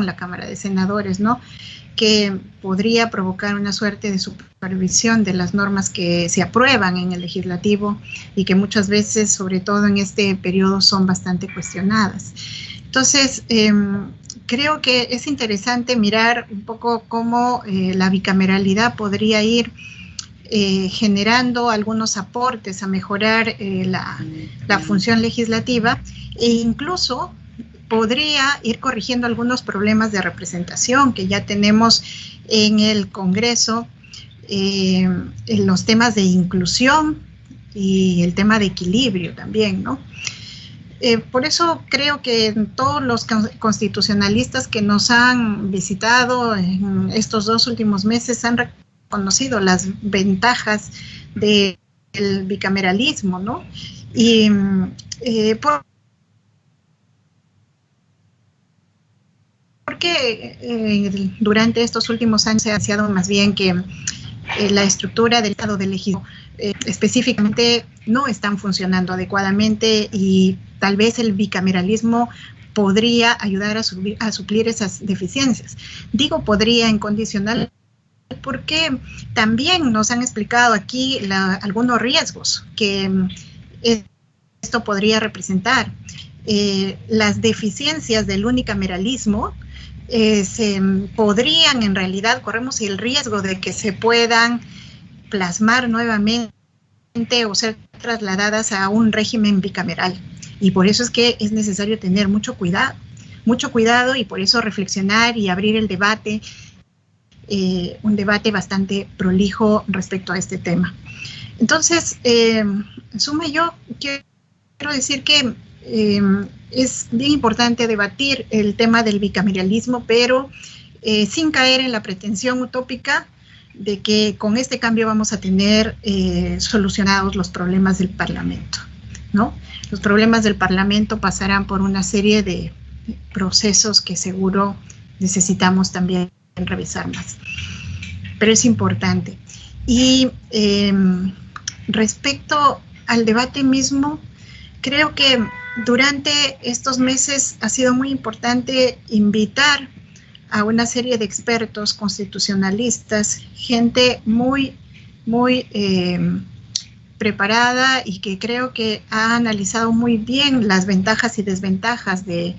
en la Cámara de Senadores, ¿no?, que podría provocar una suerte de supervisión de las normas que se aprueban en el legislativo y que muchas veces, sobre todo en este periodo, son bastante cuestionadas. Entonces, creo que es interesante mirar un poco cómo la bicameralidad podría ir generando algunos aportes a mejorar la función legislativa, e incluso podría ir corrigiendo algunos problemas de representación que ya tenemos en el Congreso, en los temas de inclusión y el tema de equilibrio también, ¿no? Por eso creo que todos los constitucionalistas que nos han visitado en estos 2 últimos meses han reconocido las ventajas del bicameralismo, ¿no? Y porque durante estos últimos años se ha anunciado más bien que la estructura del Estado del legislativo específicamente no están funcionando adecuadamente, y tal vez el bicameralismo podría ayudar a suplir esas deficiencias. Digo podría en condicional porque también nos han explicado aquí algunos riesgos que esto podría representar. Las deficiencias del unicameralismo se podrían, en realidad, corremos el riesgo de que se puedan plasmar nuevamente o ser trasladadas a un régimen bicameral. Y por eso es que es necesario tener mucho cuidado, y por eso reflexionar y abrir el debate, un debate bastante prolijo respecto a este tema. Entonces, yo quiero decir que es bien importante debatir el tema del bicameralismo, pero sin caer en la pretensión utópica de que con este cambio vamos a tener solucionados los problemas del Parlamento, ¿no? Los problemas del Parlamento pasarán por una serie de procesos que seguro necesitamos también revisar más. Pero es importante. Y respecto al debate mismo, creo que durante estos meses ha sido muy importante invitar a una serie de expertos constitucionalistas, gente muy preparada y que creo que ha analizado muy bien las ventajas y desventajas del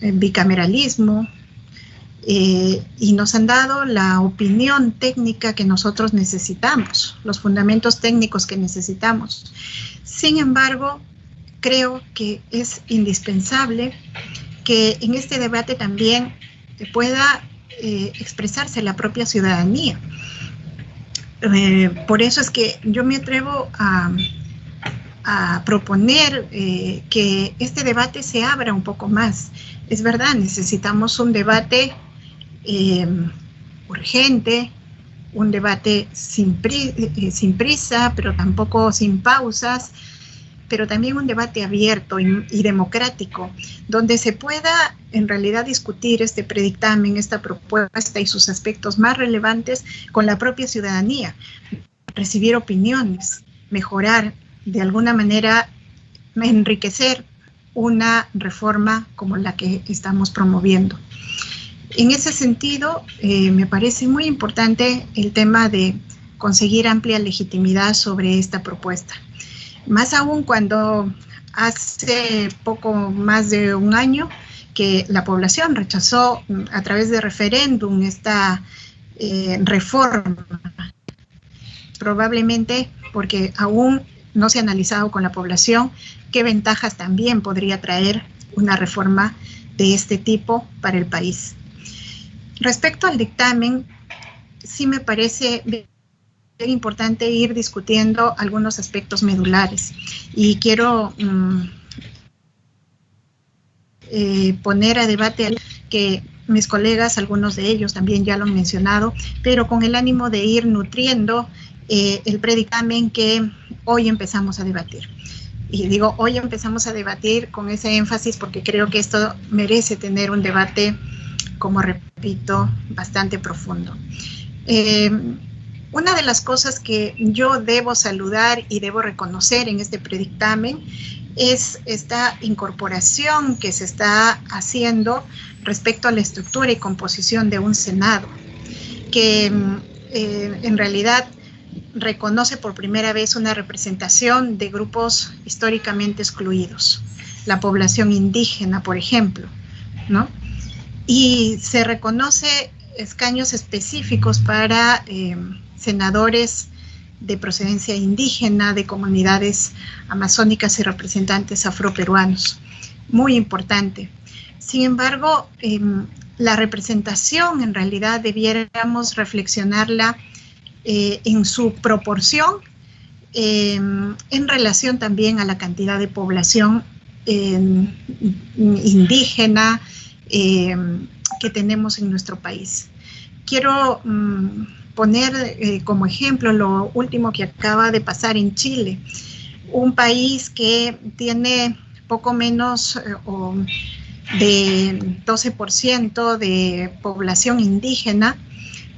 bicameralismo, y nos han dado la opinión técnica que nosotros necesitamos, los fundamentos técnicos que necesitamos. Sin embargo, creo que es indispensable que en este debate también pueda expresarse la propia ciudadanía. Por eso es que yo me atrevo a proponer que este debate se abra un poco más. Es verdad, necesitamos un debate urgente, un debate sin prisa, pero tampoco sin pausas, pero también un debate abierto y democrático, donde se pueda en realidad discutir este predictamen, esta propuesta y sus aspectos más relevantes con la propia ciudadanía, recibir opiniones, mejorar, de alguna manera enriquecer una reforma como la que estamos promoviendo. En ese sentido, me parece muy importante el tema de conseguir amplia legitimidad sobre esta propuesta. Más aún cuando hace poco más de un año que la población rechazó a través de referéndum esta reforma, probablemente porque aún no se ha analizado con la población qué ventajas también podría traer una reforma de este tipo para el país. Respecto al dictamen, sí me parece bien importante ir discutiendo algunos aspectos medulares, y quiero poner a debate que mis colegas, algunos de ellos también ya lo han mencionado, pero con el ánimo de ir nutriendo el predictamen que hoy empezamos a debatir. Y digo, hoy empezamos a debatir con ese énfasis porque creo que esto merece tener un debate, como repito, bastante profundo. Una de las cosas que yo debo saludar y debo reconocer en este predictamen es esta incorporación que se está haciendo respecto a la estructura y composición de un Senado, que en realidad reconoce por primera vez una representación de grupos históricamente excluidos, la población indígena, por ejemplo, ¿no? Y se reconoce escaños específicos para senadores de procedencia indígena, de comunidades amazónicas y representantes afroperuanos. Muy importante. Sin embargo, la representación en realidad debiéramos reflexionarla en su proporción, en relación también a la cantidad de población indígena que tenemos en nuestro país. Quiero poner como ejemplo lo último que acaba de pasar en Chile, un país que tiene poco menos de 12% de población indígena.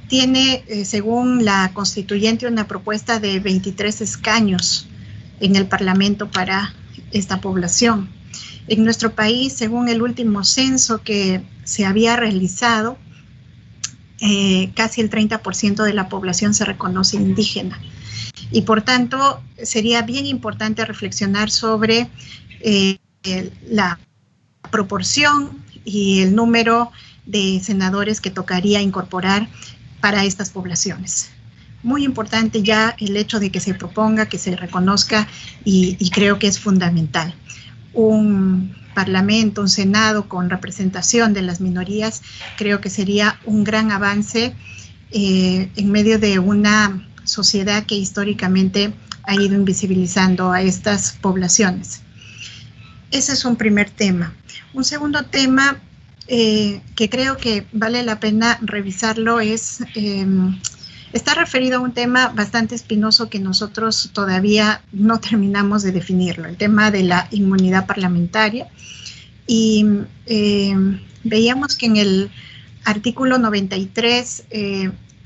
Tiene, según la constituyente, una propuesta de 23 escaños en el Parlamento para esta población. En nuestro país, según el último censo que se había realizado, casi el 30% de la población se reconoce indígena. Y por tanto, sería bien importante reflexionar sobre la proporción y el número de senadores que tocaría incorporar para estas poblaciones. Muy importante ya el hecho de que se proponga, que se reconozca, y creo que es fundamental. Un parlamento, un senado con representación de las minorías, creo que sería un gran avance en medio de una sociedad que históricamente ha ido invisibilizando a estas poblaciones. Ese es un primer tema. Un segundo tema que creo que vale la pena revisarlo está referido a un tema bastante espinoso que nosotros todavía no terminamos de definirlo, el tema de la inmunidad parlamentaria. Y veíamos que en el artículo 93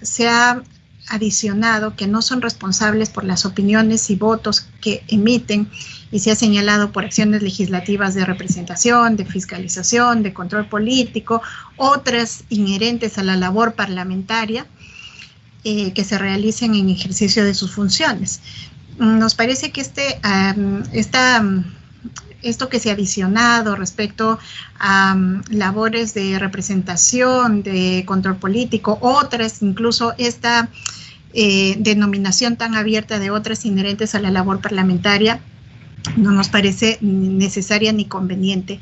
se ha adicionado que no son responsables por las opiniones y votos que emiten, y se ha señalado por acciones legislativas de representación, de fiscalización, de control político, otras inherentes a la labor parlamentaria que se realicen en ejercicio de sus funciones. Nos parece que esto que se ha adicionado respecto a labores de representación, de control político, otras, incluso esta denominación tan abierta de otras inherentes a la labor parlamentaria, no nos parece necesaria ni conveniente.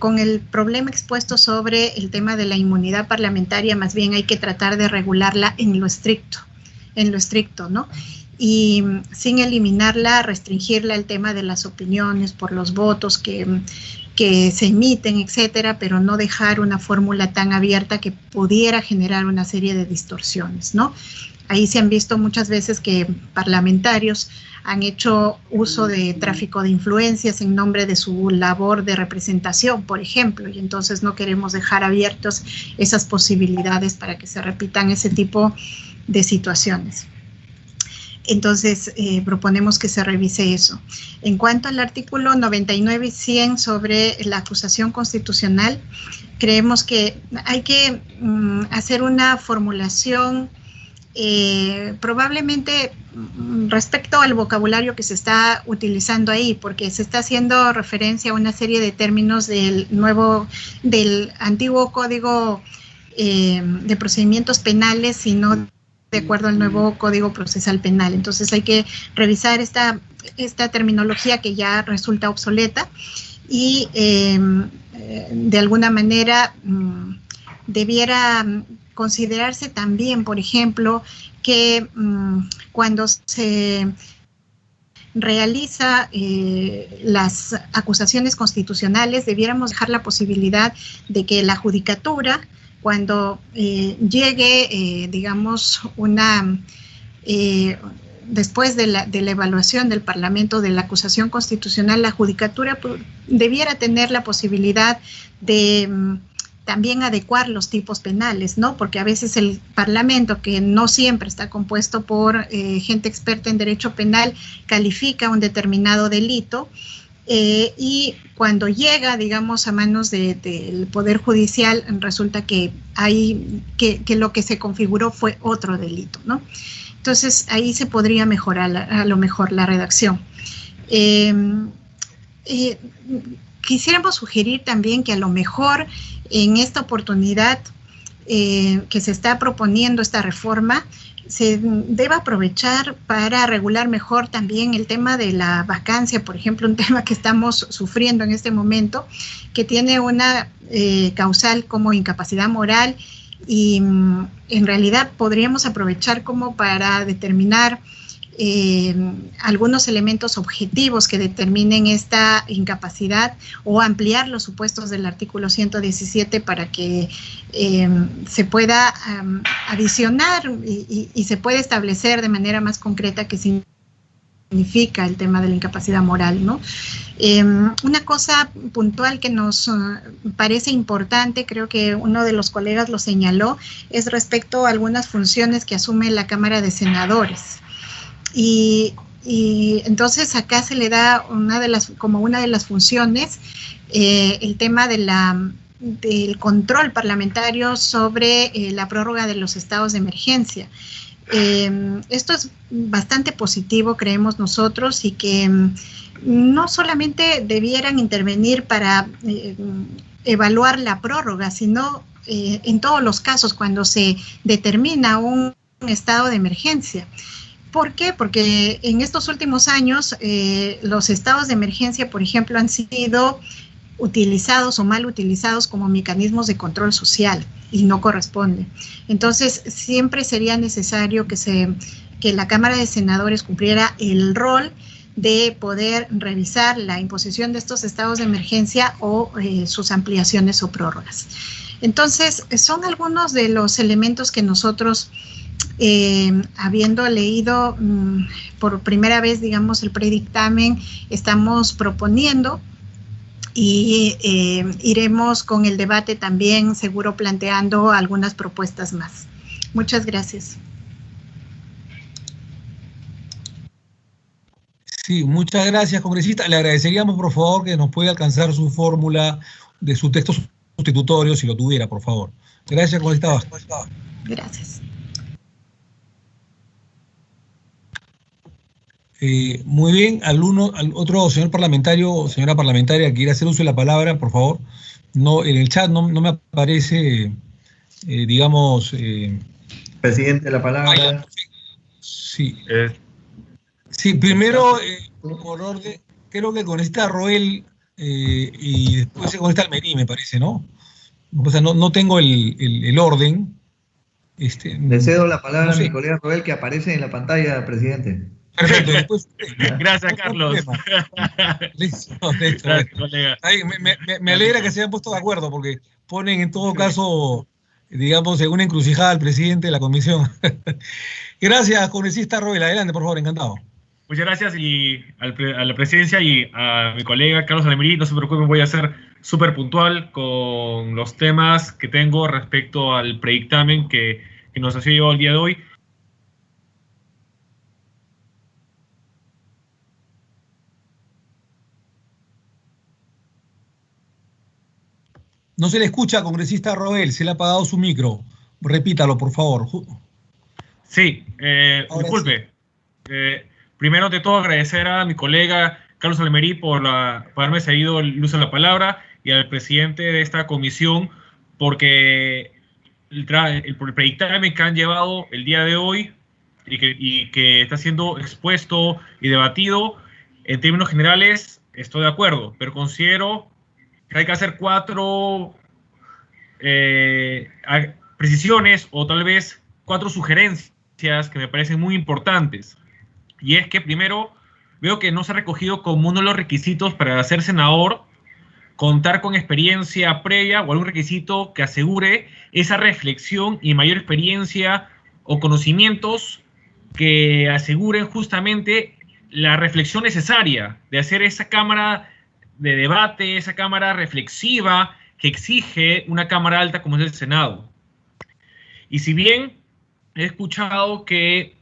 Con el problema expuesto sobre el tema de la inmunidad parlamentaria, más bien hay que tratar de regularla en lo estricto, ¿no? Y sin eliminarla, restringirla al tema de las opiniones por los votos que se emiten, etcétera, pero no dejar una fórmula tan abierta que pudiera generar una serie de distorsiones, ¿no? Ahí se han visto muchas veces que parlamentarios han hecho uso de tráfico de influencias en nombre de su labor de representación, por ejemplo, y entonces no queremos dejar abiertos esas posibilidades para que se repitan ese tipo de situaciones. Entonces, proponemos que se revise eso. En cuanto al artículo 99 y 100 sobre la acusación constitucional, creemos que hay que hacer una formulación probablemente respecto al vocabulario que se está utilizando ahí, porque se está haciendo referencia a una serie de términos del antiguo Código de Procedimientos Penales y no de acuerdo al nuevo Código Procesal Penal. Entonces hay que revisar esta terminología que ya resulta obsoleta y de alguna manera debiera considerarse también, por ejemplo, que cuando se realiza las acusaciones constitucionales, debiéramos dejar la posibilidad de que la judicatura, cuando llegue, digamos, después de la evaluación del Parlamento de la acusación constitucional, la judicatura debiera tener la posibilidad de también adecuar los tipos penales, ¿no? Porque a veces el Parlamento, que no siempre está compuesto por gente experta en derecho penal, califica un determinado delito y cuando llega, digamos, a manos del Poder Judicial, resulta que lo que se configuró fue otro delito, ¿no? Entonces, ahí se podría mejorar a lo mejor la redacción. Quisiéramos sugerir también que a lo mejor en esta oportunidad que se está proponiendo esta reforma, se debe aprovechar para regular mejor también el tema de la vacancia, por ejemplo, un tema que estamos sufriendo en este momento, que tiene una causal como incapacidad moral y en realidad podríamos aprovechar como para determinar algunos elementos objetivos que determinen esta incapacidad o ampliar los supuestos del artículo 117 para que se pueda adicionar y se pueda establecer de manera más concreta qué significa el tema de la incapacidad moral, ¿no? Una cosa puntual que nos parece importante, creo que uno de los colegas lo señaló, es respecto a algunas funciones que asume la Cámara de Senadores. Y entonces acá se le da una de las funciones el tema del control parlamentario sobre la prórroga de los estados de emergencia. Esto es bastante positivo, creemos nosotros, y que no solamente debieran intervenir para evaluar la prórroga, sino en todos los casos cuando se determina un estado de emergencia. ¿Por qué? Porque en estos últimos años los estados de emergencia, por ejemplo, han sido utilizados o mal utilizados como mecanismos de control social y no corresponde. Entonces, siempre sería necesario que la Cámara de Senadores cumpliera el rol de poder revisar la imposición de estos estados de emergencia o sus ampliaciones o prórrogas. Entonces, son algunos de los elementos que nosotros, habiendo leído por primera vez, digamos, el predictamen, estamos proponiendo y iremos con el debate también, seguro, planteando algunas propuestas más. Muchas gracias. Sí, muchas gracias, congresista. Le agradeceríamos, por favor, que nos pueda alcanzar su fórmula de su texto sustitutorio, si lo tuviera, por favor. Gracias, congresista Vázquez. Gracias. Muy bien, al otro señor parlamentario o señora parlamentaria que quiera hacer uso de la palabra, por favor. No, en el chat no me aparece, digamos... Presidente, la palabra. Sí. Sí, primero, por orden, creo que con esta Roel y después con esta Almerí, me parece, ¿no? O sea, no tengo el orden. Le cedo la palabra a mi colega Roel, que aparece en la pantalla, presidente. Perfecto, después. Gracias, Carlos. Listo, Gracias, colega. Me alegra que se hayan puesto de acuerdo, porque ponen en todo caso, digamos, en una encrucijada al presidente de la comisión. Gracias, congresista Roel. Adelante, por favor, encantado. Muchas gracias y a la presidencia y a mi colega Carlos Almerí. No se preocupen, voy a ser súper puntual con los temas que tengo respecto al predictamen que nos ha sido el día de hoy. No se le escucha, congresista Roel, se le ha apagado su micro. Repítalo, por favor. Sí, disculpe. Sí. Primero de todo, agradecer a mi colega Carlos Almerí por haberme cedido el uso de la palabra y al presidente de esta comisión, porque el predictamen que han llevado el día de hoy y que está siendo expuesto y debatido, en términos generales, estoy de acuerdo, pero considero que hay que hacer 4 precisiones o tal vez 4 sugerencias que me parecen muy importantes. Y es que primero veo que no se ha recogido como uno de los requisitos para ser senador contar con experiencia previa o algún requisito que asegure esa reflexión y mayor experiencia o conocimientos que aseguren justamente la reflexión necesaria de hacer esa cámara de debate, esa cámara reflexiva que exige una cámara alta como es el Senado. Y si bien he escuchado que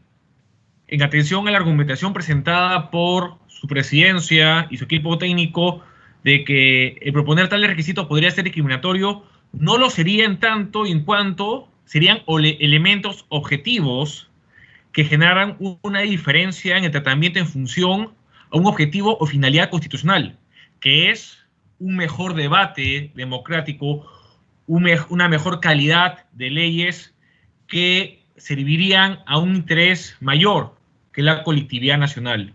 en atención a la argumentación presentada por su presidencia y su equipo técnico de que el proponer tales requisitos podría ser discriminatorio, no lo sería en tanto y en cuanto serían elementos objetivos que generan una diferencia en el tratamiento en función a un objetivo o finalidad constitucional, que es un mejor debate democrático, una mejor calidad de leyes que servirían a un interés mayor que la colectividad nacional.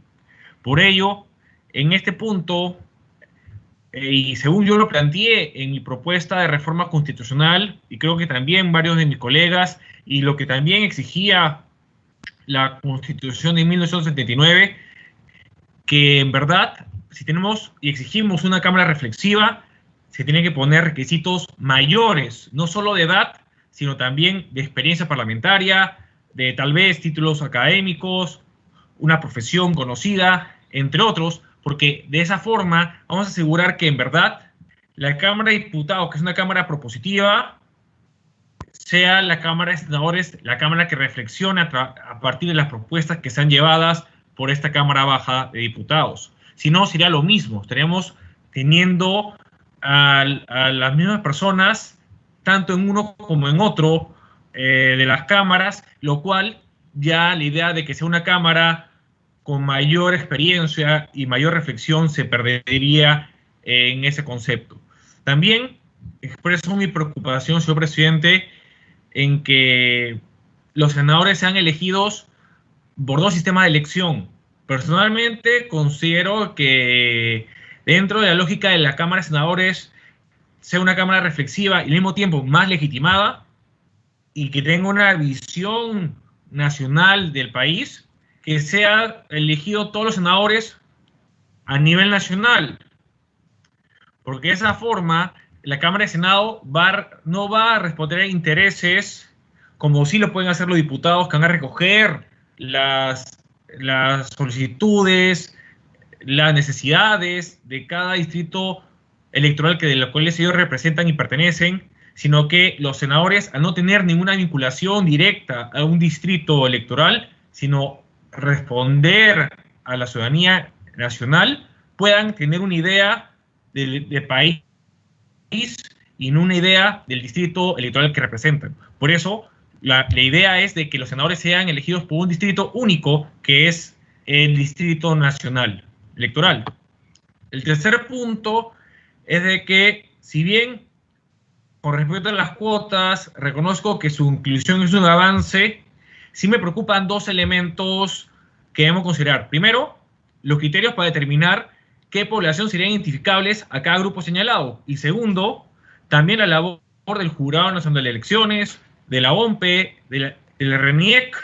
Por ello, en este punto, y según yo lo planteé en mi propuesta de reforma constitucional, y creo que también varios de mis colegas, y lo que también exigía la Constitución de 1979, que en verdad, si tenemos y exigimos una Cámara reflexiva, se tienen que poner requisitos mayores, no solo de edad, sino también de experiencia parlamentaria, de tal vez títulos académicos, una profesión conocida, entre otros, porque de esa forma vamos a asegurar que en verdad la Cámara de Diputados, que es una Cámara propositiva, sea la Cámara de Senadores, la Cámara que reflexiona a partir de las propuestas que sean llevadas por esta Cámara Baja de Diputados. Si no, sería lo mismo. Estaríamos teniendo a las mismas personas, tanto en uno como en otro de las cámaras, lo cual ya la idea de que sea una Cámara con mayor experiencia y mayor reflexión se perdería en ese concepto. También expreso mi preocupación, señor presidente, en que los senadores sean elegidos por dos sistemas de elección. Personalmente considero que dentro de la lógica de la Cámara de Senadores sea una Cámara reflexiva y al mismo tiempo más legitimada y que tenga una visión nacional del país, que sea elegido todos los senadores a nivel nacional, porque de esa forma la Cámara de Senado no va a responder a intereses como sí lo pueden hacer los diputados, que van a recoger las solicitudes, las necesidades de cada distrito electoral de los cuales ellos representan y pertenecen, sino que los senadores, al no tener ninguna vinculación directa a un distrito electoral, sino responder a la ciudadanía nacional, puedan tener una idea de país y no una idea del distrito electoral que representan. Por eso, la idea es de que los senadores sean elegidos por un distrito único, que es el Distrito Nacional Electoral. El tercer punto es de que, si bien con respecto a las cuotas reconozco que su inclusión es un avance, sí me preocupan dos elementos que debemos considerar. Primero, los criterios para determinar qué población serían identificables a cada grupo señalado. Y segundo, también la labor del Jurado Nacional de Elecciones, de la OMPE, del RENIEC,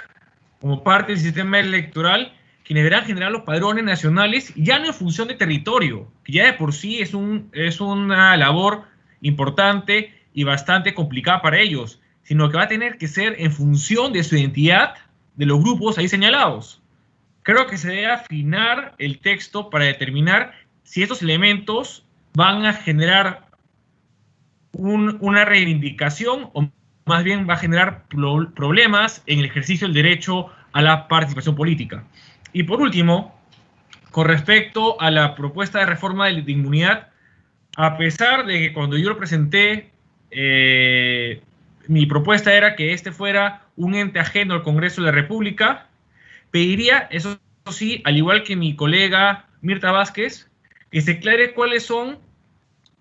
como parte del sistema electoral, quienes deberán generar los padrones nacionales, ya no en función de territorio, que ya de por sí es una labor importante y bastante complicada para ellos, sino que va a tener que ser en función de su identidad de los grupos ahí señalados. Creo que se debe afinar el texto para determinar si estos elementos van a generar una reivindicación o más bien va a generar problemas en el ejercicio del derecho a la participación política. Y por último, con respecto a la propuesta de reforma de inmunidad, a pesar de que cuando yo lo presenté, mi propuesta era que este fuera un ente ajeno al Congreso de la República, pediría, eso sí, al igual que mi colega Mirta Vázquez, que se aclare cuáles son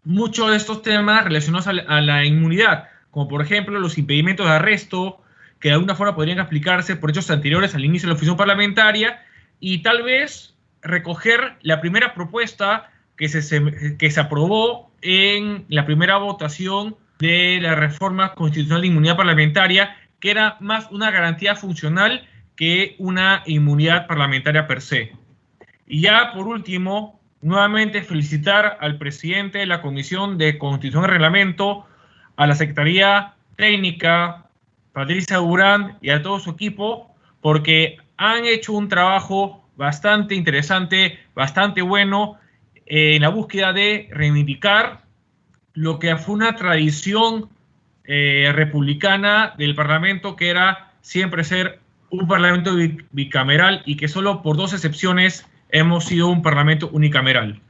muchos de estos temas relacionados a la inmunidad, como por ejemplo los impedimentos de arresto, que de alguna forma podrían aplicarse por hechos anteriores al inicio de la función parlamentaria, y tal vez recoger la primera propuesta que se aprobó en la primera votación de la reforma constitucional de inmunidad parlamentaria, que era más una garantía funcional que una inmunidad parlamentaria per se. Y ya por último, nuevamente felicitar al presidente de la Comisión de Constitución y Reglamento, a la Secretaría Técnica, Patricia Durán, y a todo su equipo, porque han hecho un trabajo bastante interesante, bastante bueno, en la búsqueda de reivindicar lo que fue una tradición republicana del Parlamento, que era siempre ser un parlamento bicameral y que solo por 2 excepciones hemos sido un parlamento unicameral.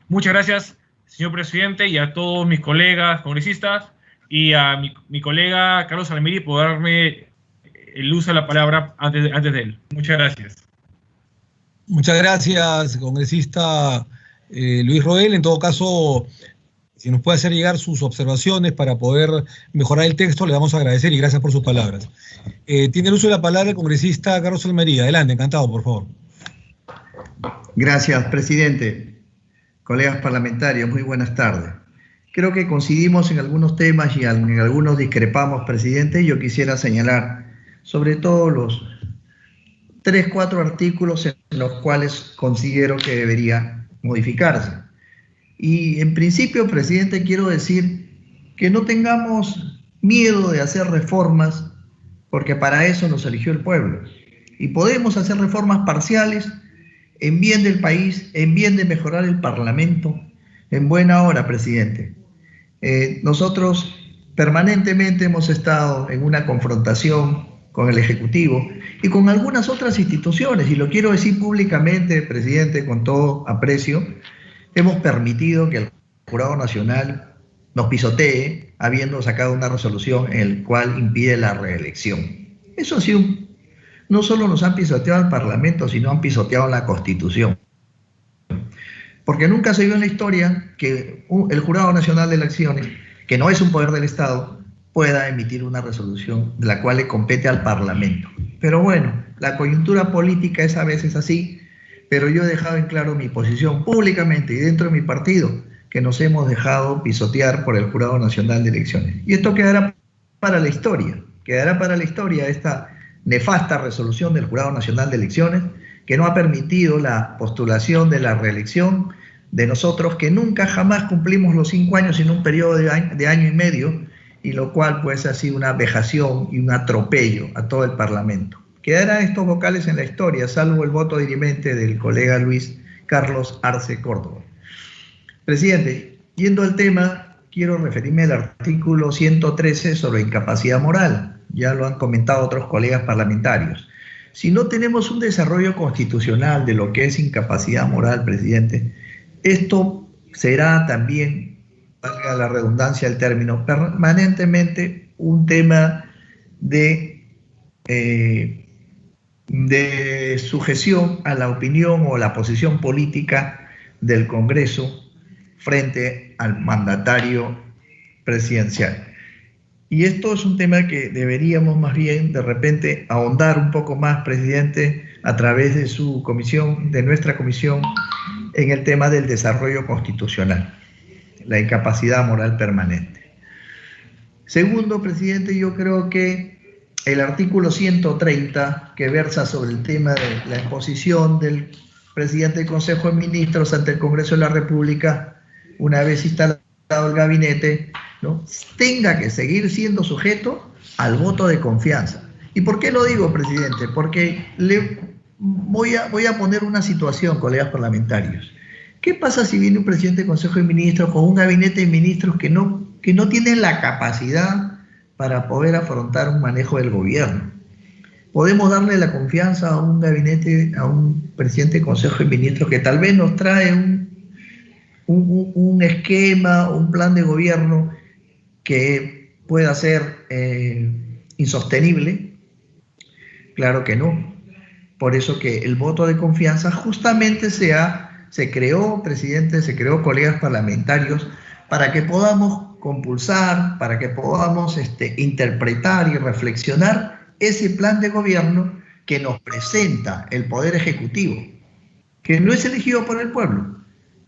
Muchas gracias, señor presidente, y a todos mis colegas congresistas y a mi colega Carlos Almiri por darme el uso de la palabra antes de él. Muchas gracias. Muchas gracias, congresista Luis Roel. En todo caso, si nos puede hacer llegar sus observaciones para poder mejorar el texto, le vamos a agradecer y gracias por sus palabras. Tiene el uso de la palabra el congresista Carlos Almería. Adelante, encantado, por favor. Gracias, presidente. Colegas parlamentarios, muy buenas tardes. Creo que coincidimos en algunos temas y en algunos discrepamos, presidente. Yo quisiera señalar sobre todo los 3, 4 artículos en los cuales considero que debería modificarse. Y en principio, presidente, quiero decir que no tengamos miedo de hacer reformas, porque para eso nos eligió el pueblo. Y podemos hacer reformas parciales en bien del país, en bien de mejorar el Parlamento, en buena hora, presidente. Nosotros permanentemente hemos estado en una confrontación con el Ejecutivo y con algunas otras instituciones, y lo quiero decir públicamente, presidente, con todo aprecio. Hemos permitido que el Jurado Nacional nos pisotee, habiendo sacado una resolución en la cual impide la reelección. Eso ha sido, no solo nos han pisoteado al Parlamento, sino han pisoteado la Constitución. Porque nunca se vio en la historia que el Jurado Nacional de Elecciones, que no es un poder del Estado, pueda emitir una resolución de la cual le compete al Parlamento. Pero bueno, la coyuntura política es a veces así, pero yo he dejado en claro mi posición públicamente y dentro de mi partido, que nos hemos dejado pisotear por el Jurado Nacional de Elecciones. Y esto quedará para la historia, esta nefasta resolución del Jurado Nacional de Elecciones, que no ha permitido la postulación de la reelección de nosotros, que nunca jamás cumplimos los 5 años en un periodo de año y medio, y lo cual pues ha sido una vejación y un atropello a todo el Parlamento. Quedarán estos vocales en la historia, salvo el voto dirimente del colega Luis Carlos Arce Córdoba. Presidente, yendo al tema, quiero referirme al artículo 113 sobre incapacidad moral. Ya lo han comentado otros colegas parlamentarios. Si no tenemos un desarrollo constitucional de lo que es incapacidad moral, presidente, esto será también, valga la redundancia del término, permanentemente un tema de sujeción a la opinión o la posición política del Congreso frente al mandatario presidencial. Y esto es un tema que deberíamos más bien de repente ahondar un poco más, presidente, a través de su comisión, de nuestra comisión, en el tema del desarrollo constitucional, la incapacidad moral permanente. Segundo, presidente, yo creo que el artículo 130, que versa sobre el tema de la exposición del presidente del Consejo de Ministros ante el Congreso de la República, una vez instalado el gabinete, ¿no?, tenga que seguir siendo sujeto al voto de confianza. ¿Y por qué lo digo, presidente? Porque voy a poner una situación, colegas parlamentarios. ¿Qué pasa si viene un presidente del Consejo de Ministros con un gabinete de ministros que no tienen la capacidad para poder afrontar un manejo del gobierno? ¿Podemos darle la confianza a un gabinete, a un presidente del Consejo de Ministros que tal vez nos trae un esquema, un plan de gobierno que pueda ser insostenible? Claro que no. Por eso que el voto de confianza justamente se creó, presidente, se creó, colegas parlamentarios, para que podamos compulsar, para que podamos interpretar y reflexionar ese plan de gobierno que nos presenta el Poder Ejecutivo, que no es elegido por el pueblo,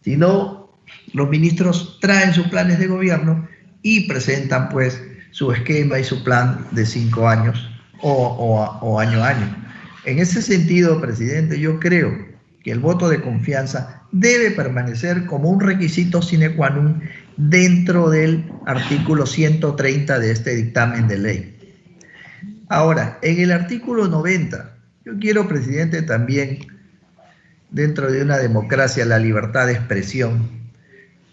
sino los ministros traen sus planes de gobierno y presentan pues su esquema y su plan de 5 años o año a año. En ese sentido, presidente, yo creo que el voto de confianza debe permanecer como un requisito sine qua non dentro del artículo 130 de este dictamen de ley. Ahora, en el artículo 90, yo quiero, presidente, también, dentro de una democracia, la libertad de expresión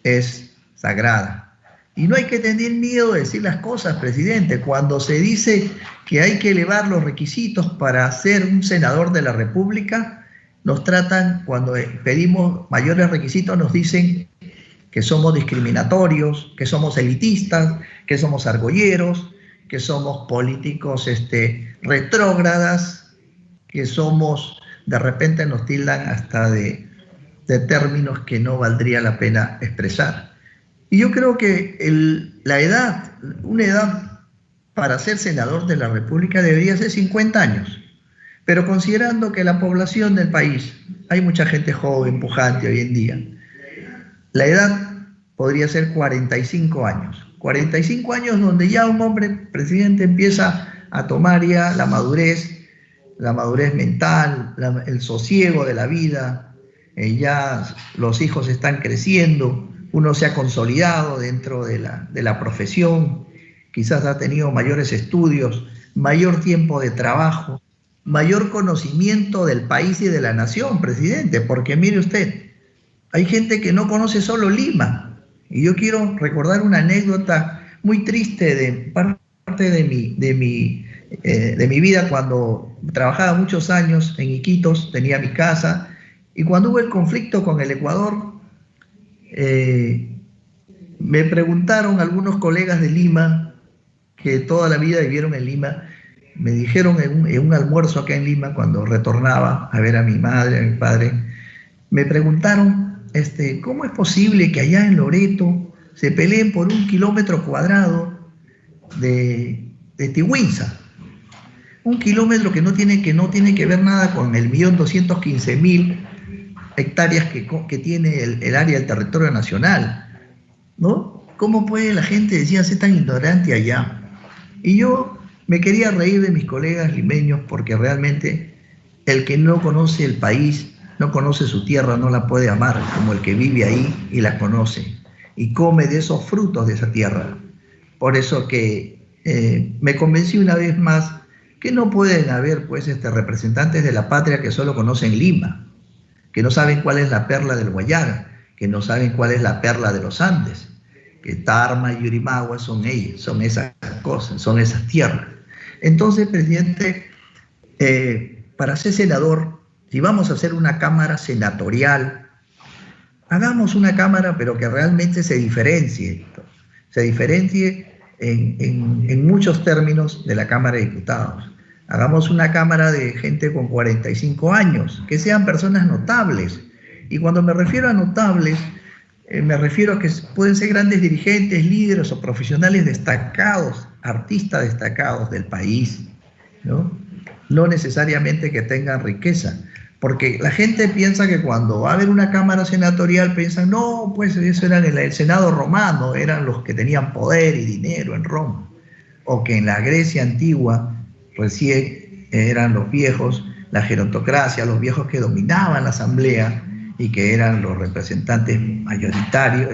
es sagrada. Y no hay que tener miedo de decir las cosas, presidente. Cuando se dice que hay que elevar los requisitos para ser un senador de la República, nos tratan, cuando pedimos mayores requisitos, nos dicen que somos discriminatorios, que somos elitistas, que somos argolleros, que somos políticos retrógradas, que somos, de repente nos tildan hasta de términos que no valdría la pena expresar. Y yo creo que una edad para ser senador de la República debería ser 50 años. Pero considerando que la población del país, hay mucha gente joven, pujante hoy en día, la edad podría ser 45 años. 45 años donde ya un hombre, presidente, empieza a tomar ya la madurez mental, el sosiego de la vida, ya los hijos están creciendo, uno se ha consolidado dentro de la profesión, quizás ha tenido mayores estudios, mayor tiempo de trabajo, mayor conocimiento del país y de la nación, presidente, porque mire usted, hay gente que no conoce solo Lima, y yo quiero recordar una anécdota muy triste de parte de mi vida cuando trabajaba muchos años en Iquitos, tenía mi casa, y cuando hubo el conflicto con el Ecuador, me preguntaron algunos colegas de Lima, que toda la vida vivieron en Lima, me dijeron en un almuerzo acá en Lima, cuando retornaba a ver a mi madre, a mi padre, me preguntaron, ¿cómo es posible que allá en Loreto se peleen por 1 kilómetro cuadrado de Tihuinza? 1 kilómetro que no tiene que ver nada con el 1.215.000 hectáreas que tiene el área del territorio nacional, ¿no? ¿Cómo puede la gente decir ser tan ignorante allá? Y yo me quería reír de mis colegas limeños porque realmente el que no conoce el país, no conoce su tierra, no la puede amar como el que vive ahí y la conoce y come de esos frutos de esa tierra. Por eso que me convencí una vez más que no pueden haber pues representantes de la patria que solo conocen Lima, que no saben cuál es la perla del Guayara, que no saben cuál es la perla de los Andes, que Tarma y Yurimagua son ellas, son esas cosas, son esas tierras. Entonces, presidente, para ser senador, si vamos a hacer una cámara senatorial, hagamos una cámara pero que realmente se diferencie en muchos términos de la Cámara de Diputados. Hagamos una cámara de gente con 45 años, que sean personas notables. Y cuando me refiero a notables, me refiero a que pueden ser grandes dirigentes, líderes o profesionales destacados, artistas destacados del país, ¿no? No necesariamente que tengan riqueza. Porque la gente piensa que cuando va a haber una cámara senatorial, piensan, no, pues eso era en el Senado romano, eran los que tenían poder y dinero en Roma. O que en la Grecia antigua recién eran los viejos, la gerontocracia, los viejos que dominaban la asamblea y que eran los representantes mayoritarios,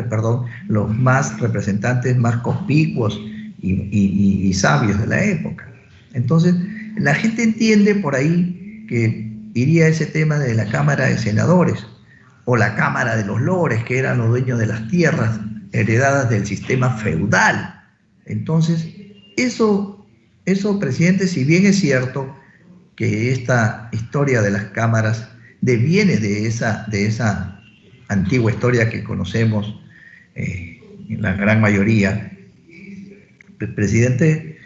los más representantes más conspicuos y sabios de la época. Entonces, la gente entiende por ahí que iría ese tema de la Cámara de Senadores o la Cámara de los Lores, que eran los dueños de las tierras heredadas del sistema feudal. Entonces, eso, presidente, si bien es cierto que esta historia de las cámaras deviene de esa antigua historia que conocemos en la gran mayoría, el presidente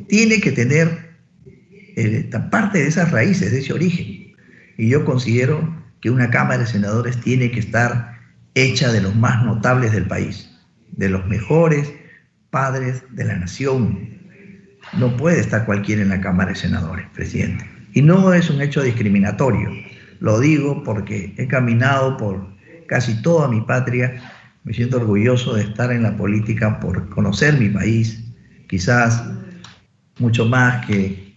tiene que tener parte de esas raíces, de ese origen. Y yo considero que una Cámara de Senadores tiene que estar hecha de los más notables del país, de los mejores padres de la nación. No puede estar cualquiera en la Cámara de Senadores, presidente. Y no es un hecho discriminatorio. Lo digo porque he caminado por casi toda mi patria. Me siento orgulloso de estar en la política por conocer mi país, quizás mucho más que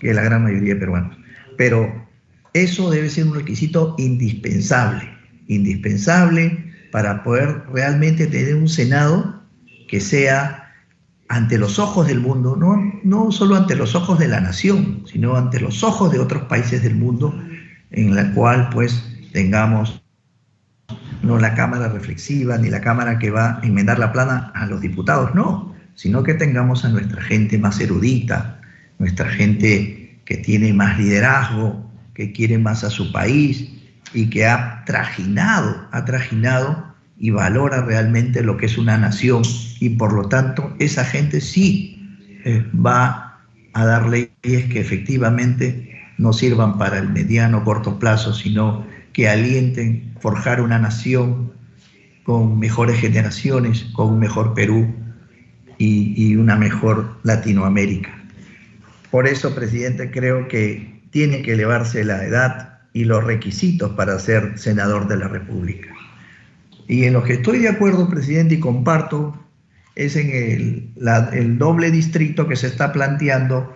la gran mayoría de peruanos. Pero eso debe ser un requisito indispensable para poder realmente tener un Senado que sea ante los ojos del mundo, no solo ante los ojos de la nación, sino ante los ojos de otros países del mundo, en la cual pues tengamos no la Cámara reflexiva, ni la Cámara que va a enmendar la plana a los diputados, no, sino que tengamos a nuestra gente más erudita, nuestra gente que tiene más liderazgo, que quiere más a su país y que ha trajinado y valora realmente lo que es una nación, y por lo tanto esa gente sí va a dar leyes que efectivamente no sirvan para el mediano o corto plazo, sino que alienten forjar una nación con mejores generaciones, con un mejor Perú y una mejor Latinoamérica. Por eso, presidente, creo que tiene que elevarse la edad y los requisitos para ser senador de la República. Y en lo que estoy de acuerdo, presidente, y comparto, es en el doble distrito que se está planteando,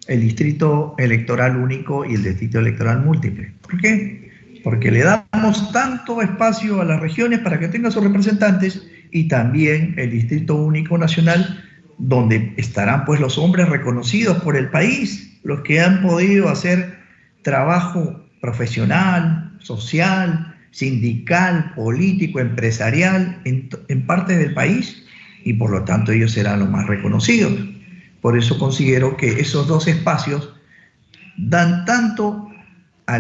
el distrito electoral único y el distrito electoral múltiple. ¿Por qué? Porque le damos tanto espacio a las regiones para que tengan sus representantes, y también el distrito único nacional, donde estarán pues los hombres reconocidos por el país, los que han podido hacer trabajo profesional, social, sindical, político, empresarial en parte del país, y por lo tanto ellos serán los más reconocidos. Por eso considero que esos dos espacios dan tanto a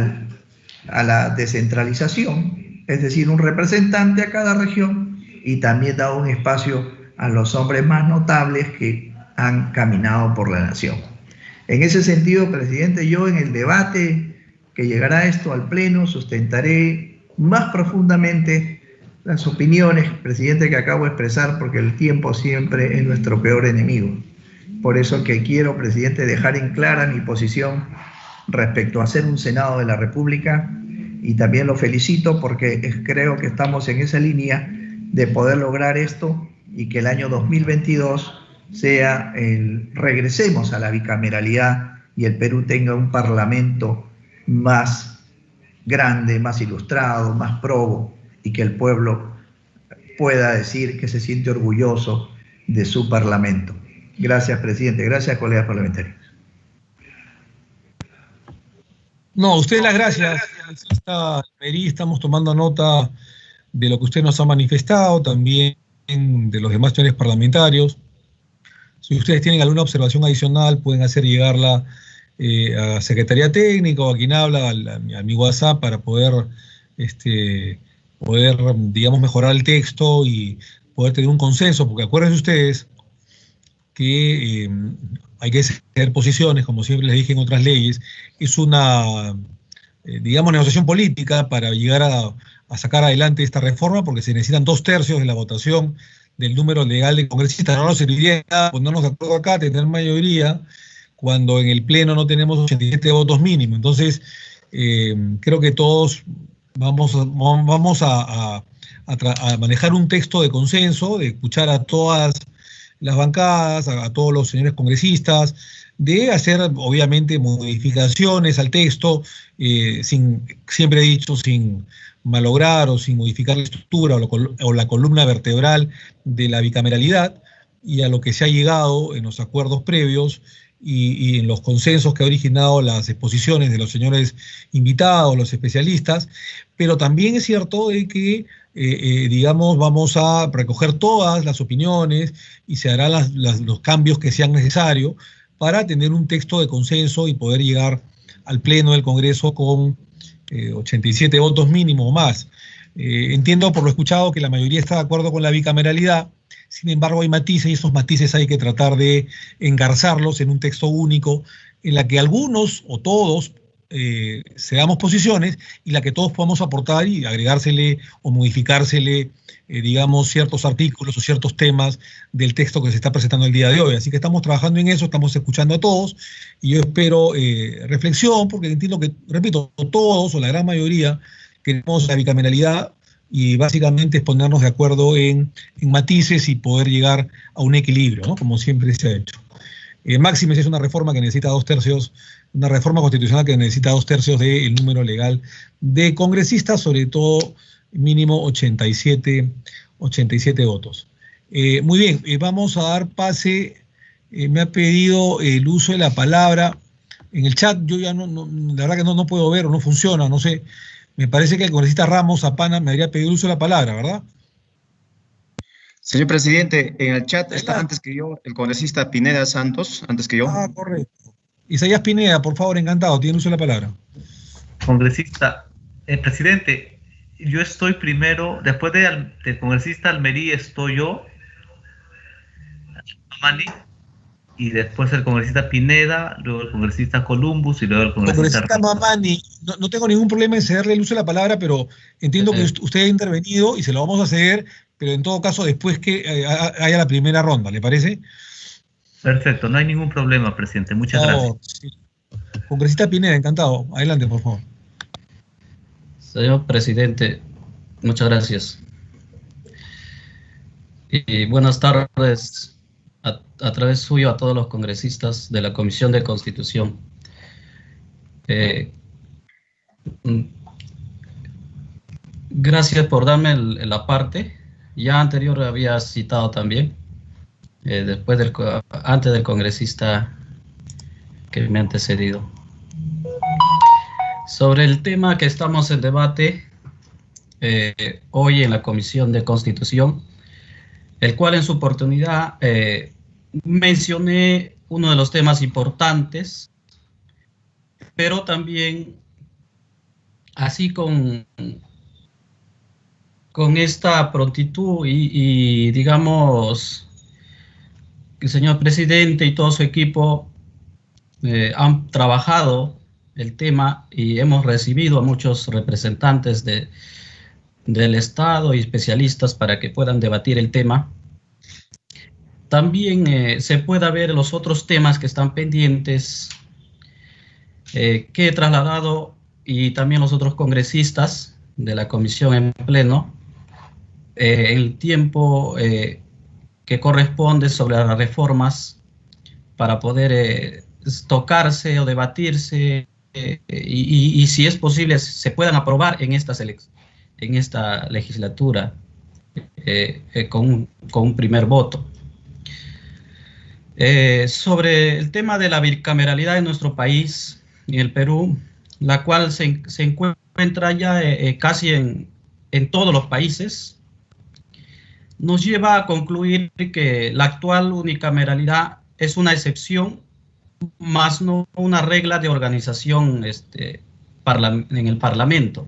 la descentralización, es decir, un representante a cada región, y también da un espacio a los hombres más notables que han caminado por la nación. En ese sentido, presidente, yo en el debate que llegará esto al Pleno sustentaré más profundamente las opiniones, presidente, que acabo de expresar, porque el tiempo siempre es nuestro peor enemigo. Por eso que quiero, presidente, dejar en clara mi posición respecto a ser un Senado de la República, y también lo felicito porque creo que estamos en esa línea de poder lograr esto, y que el año 2022 regresemos a la bicameralidad y el Perú tenga un parlamento más grande, más ilustrado, más probo, y que el pueblo pueda decir que se siente orgulloso de su parlamento. Gracias, presidente. Gracias, colegas parlamentarios. No, ustedes las gracias. Estamos tomando nota de lo que usted nos ha manifestado, también de los demás señores parlamentarios. Si ustedes tienen alguna observación adicional, pueden hacer llegarla a Secretaría Técnica o a quien habla, a mi WhatsApp, para poder, digamos, mejorar el texto y poder tener un consenso, porque acuérdense ustedes que hay que ceder posiciones, como siempre les dije en otras leyes. Es una, digamos, negociación política para llegar a sacar adelante esta reforma, porque se necesitan 2/3 de la votación del número legal de congresistas. No nos serviría nada ponernos de acuerdo acá, tener mayoría, cuando en el Pleno no tenemos 87 votos mínimo. Entonces, creo que todos vamos a manejar un texto de consenso, de escuchar a todas las bancadas, a todos los señores congresistas, de hacer obviamente modificaciones al texto, siempre he dicho, sin malograr o sin modificar la estructura o la columna vertebral de la bicameralidad, y a lo que se ha llegado en los acuerdos previos y en los consensos que ha originado las exposiciones de los señores invitados, los especialistas. Pero también es cierto de que digamos, vamos a recoger todas las opiniones y se harán los cambios que sean necesarios para tener un texto de consenso y poder llegar al Pleno del Congreso con 87 votos mínimo o más. Entiendo por lo escuchado que la mayoría está de acuerdo con la bicameralidad. Sin embargo, hay matices, y esos matices hay que tratar de engarzarlos en un texto único, en la que algunos o todos seamos posiciones, y la que todos podamos aportar y agregársele o modificársele, digamos, ciertos artículos o ciertos temas del texto que se está presentando el día de hoy. Así que estamos trabajando en eso, estamos escuchando a todos, y yo espero reflexión, porque entiendo que, repito, todos o la gran mayoría queremos la bicameralidad, y básicamente es ponernos de acuerdo en matices y poder llegar a un equilibrio, ¿no? Como siempre se ha hecho. Máxime es una reforma que necesita 2/3, una reforma constitucional que necesita 2/3 del número legal de congresistas, sobre todo mínimo 87 votos. Muy bien, vamos a dar pase. Me ha pedido el uso de la palabra en el chat. Yo ya la verdad que no puedo ver, o no funciona, no sé. Me parece que el congresista Ramos Zapana me habría pedido el uso de la palabra, ¿verdad? Señor presidente, en el chat está Adelante. antes que yo el congresista Pineda Santos, antes que yo. Ah, correcto. Isaías Pineda, por favor, encantado, tiene uso de la palabra. Congresista, presidente, yo estoy primero, después del congresista Almería estoy yo, Mani, y después el congresista Pineda, luego el congresista Columbus y luego el congresista Mamani, no tengo ningún problema en cederle el uso de la palabra, pero entiendo que usted ha intervenido y se lo vamos a ceder, pero en todo caso después que haya la primera ronda, ¿le parece? Perfecto, no hay ningún problema, presidente. Muchas gracias. Sí. Congresista Pineda, encantado. Adelante, por favor. Señor presidente, muchas gracias. Y buenas tardes a través suyo a todos los congresistas de la Comisión de Constitución. Gracias por darme la parte. Ya anterior había citado también, antes del congresista que me ha antecedido. Sobre el tema que estamos en debate hoy en la Comisión de Constitución, el cual en su oportunidad mencioné uno de los temas importantes, pero también así con esta prontitud y digamos que el señor presidente y todo su equipo han trabajado el tema y hemos recibido a muchos representantes del Estado y especialistas para que puedan debatir el tema. También se pueda ver los otros temas que están pendientes que he trasladado y también los otros congresistas de la comisión en pleno el tiempo que corresponde sobre las reformas para poder tocarse o debatirse y si es posible se puedan aprobar en esta legislatura con un primer voto. Sobre el tema de la bicameralidad en nuestro país, en el Perú, la cual se encuentra ya casi en todos los países, nos lleva a concluir que la actual unicameralidad es una excepción, más no una regla de organización en el Parlamento.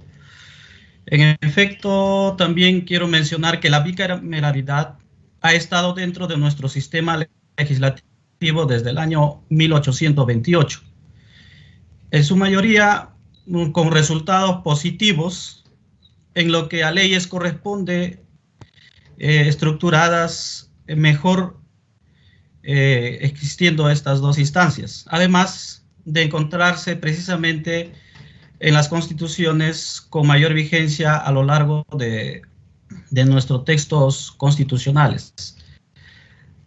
En efecto, también quiero mencionar que la bicameralidad ha estado dentro de nuestro sistema legislativo desde el año 1828. En su mayoría con resultados positivos en lo que a leyes corresponde estructuradas mejor existiendo estas dos instancias, además de encontrarse precisamente en las constituciones con mayor vigencia a lo largo de nuestros textos constitucionales.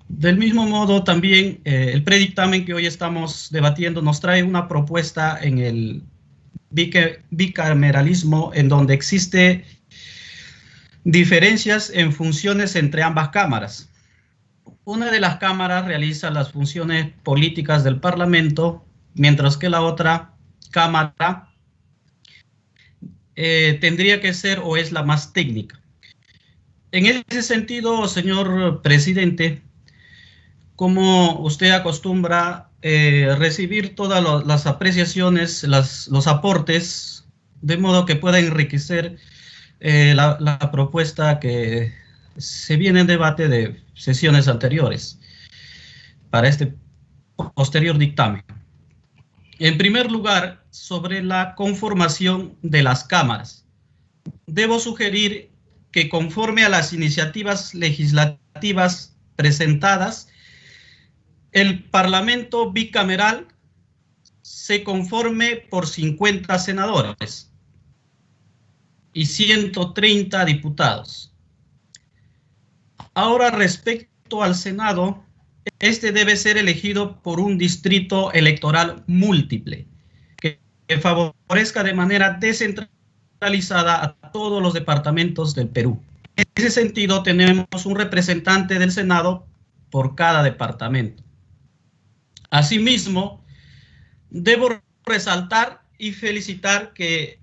Del mismo modo, también el predictamen que hoy estamos debatiendo nos trae una propuesta en el bicameralismo en donde existe diferencias en funciones entre ambas cámaras. Una de las cámaras realiza las funciones políticas del Parlamento, mientras que la otra cámara tendría que ser o es la más técnica. En ese sentido, señor presidente, como usted acostumbra recibir todas las apreciaciones, los aportes, de modo que pueda enriquecer la propuesta que se viene en debate de sesiones anteriores para este posterior dictamen. En primer lugar, sobre la conformación de las cámaras. Debo sugerir que conforme a las iniciativas legislativas presentadas, el Parlamento bicameral se conforme por 50 senadores y 130 diputados. Ahora, respecto al Senado, este debe ser elegido por un distrito electoral múltiple que favorezca de manera descentralizada a todos los departamentos del Perú. En ese sentido, tenemos un representante del Senado por cada departamento. Asimismo, debo resaltar y felicitar que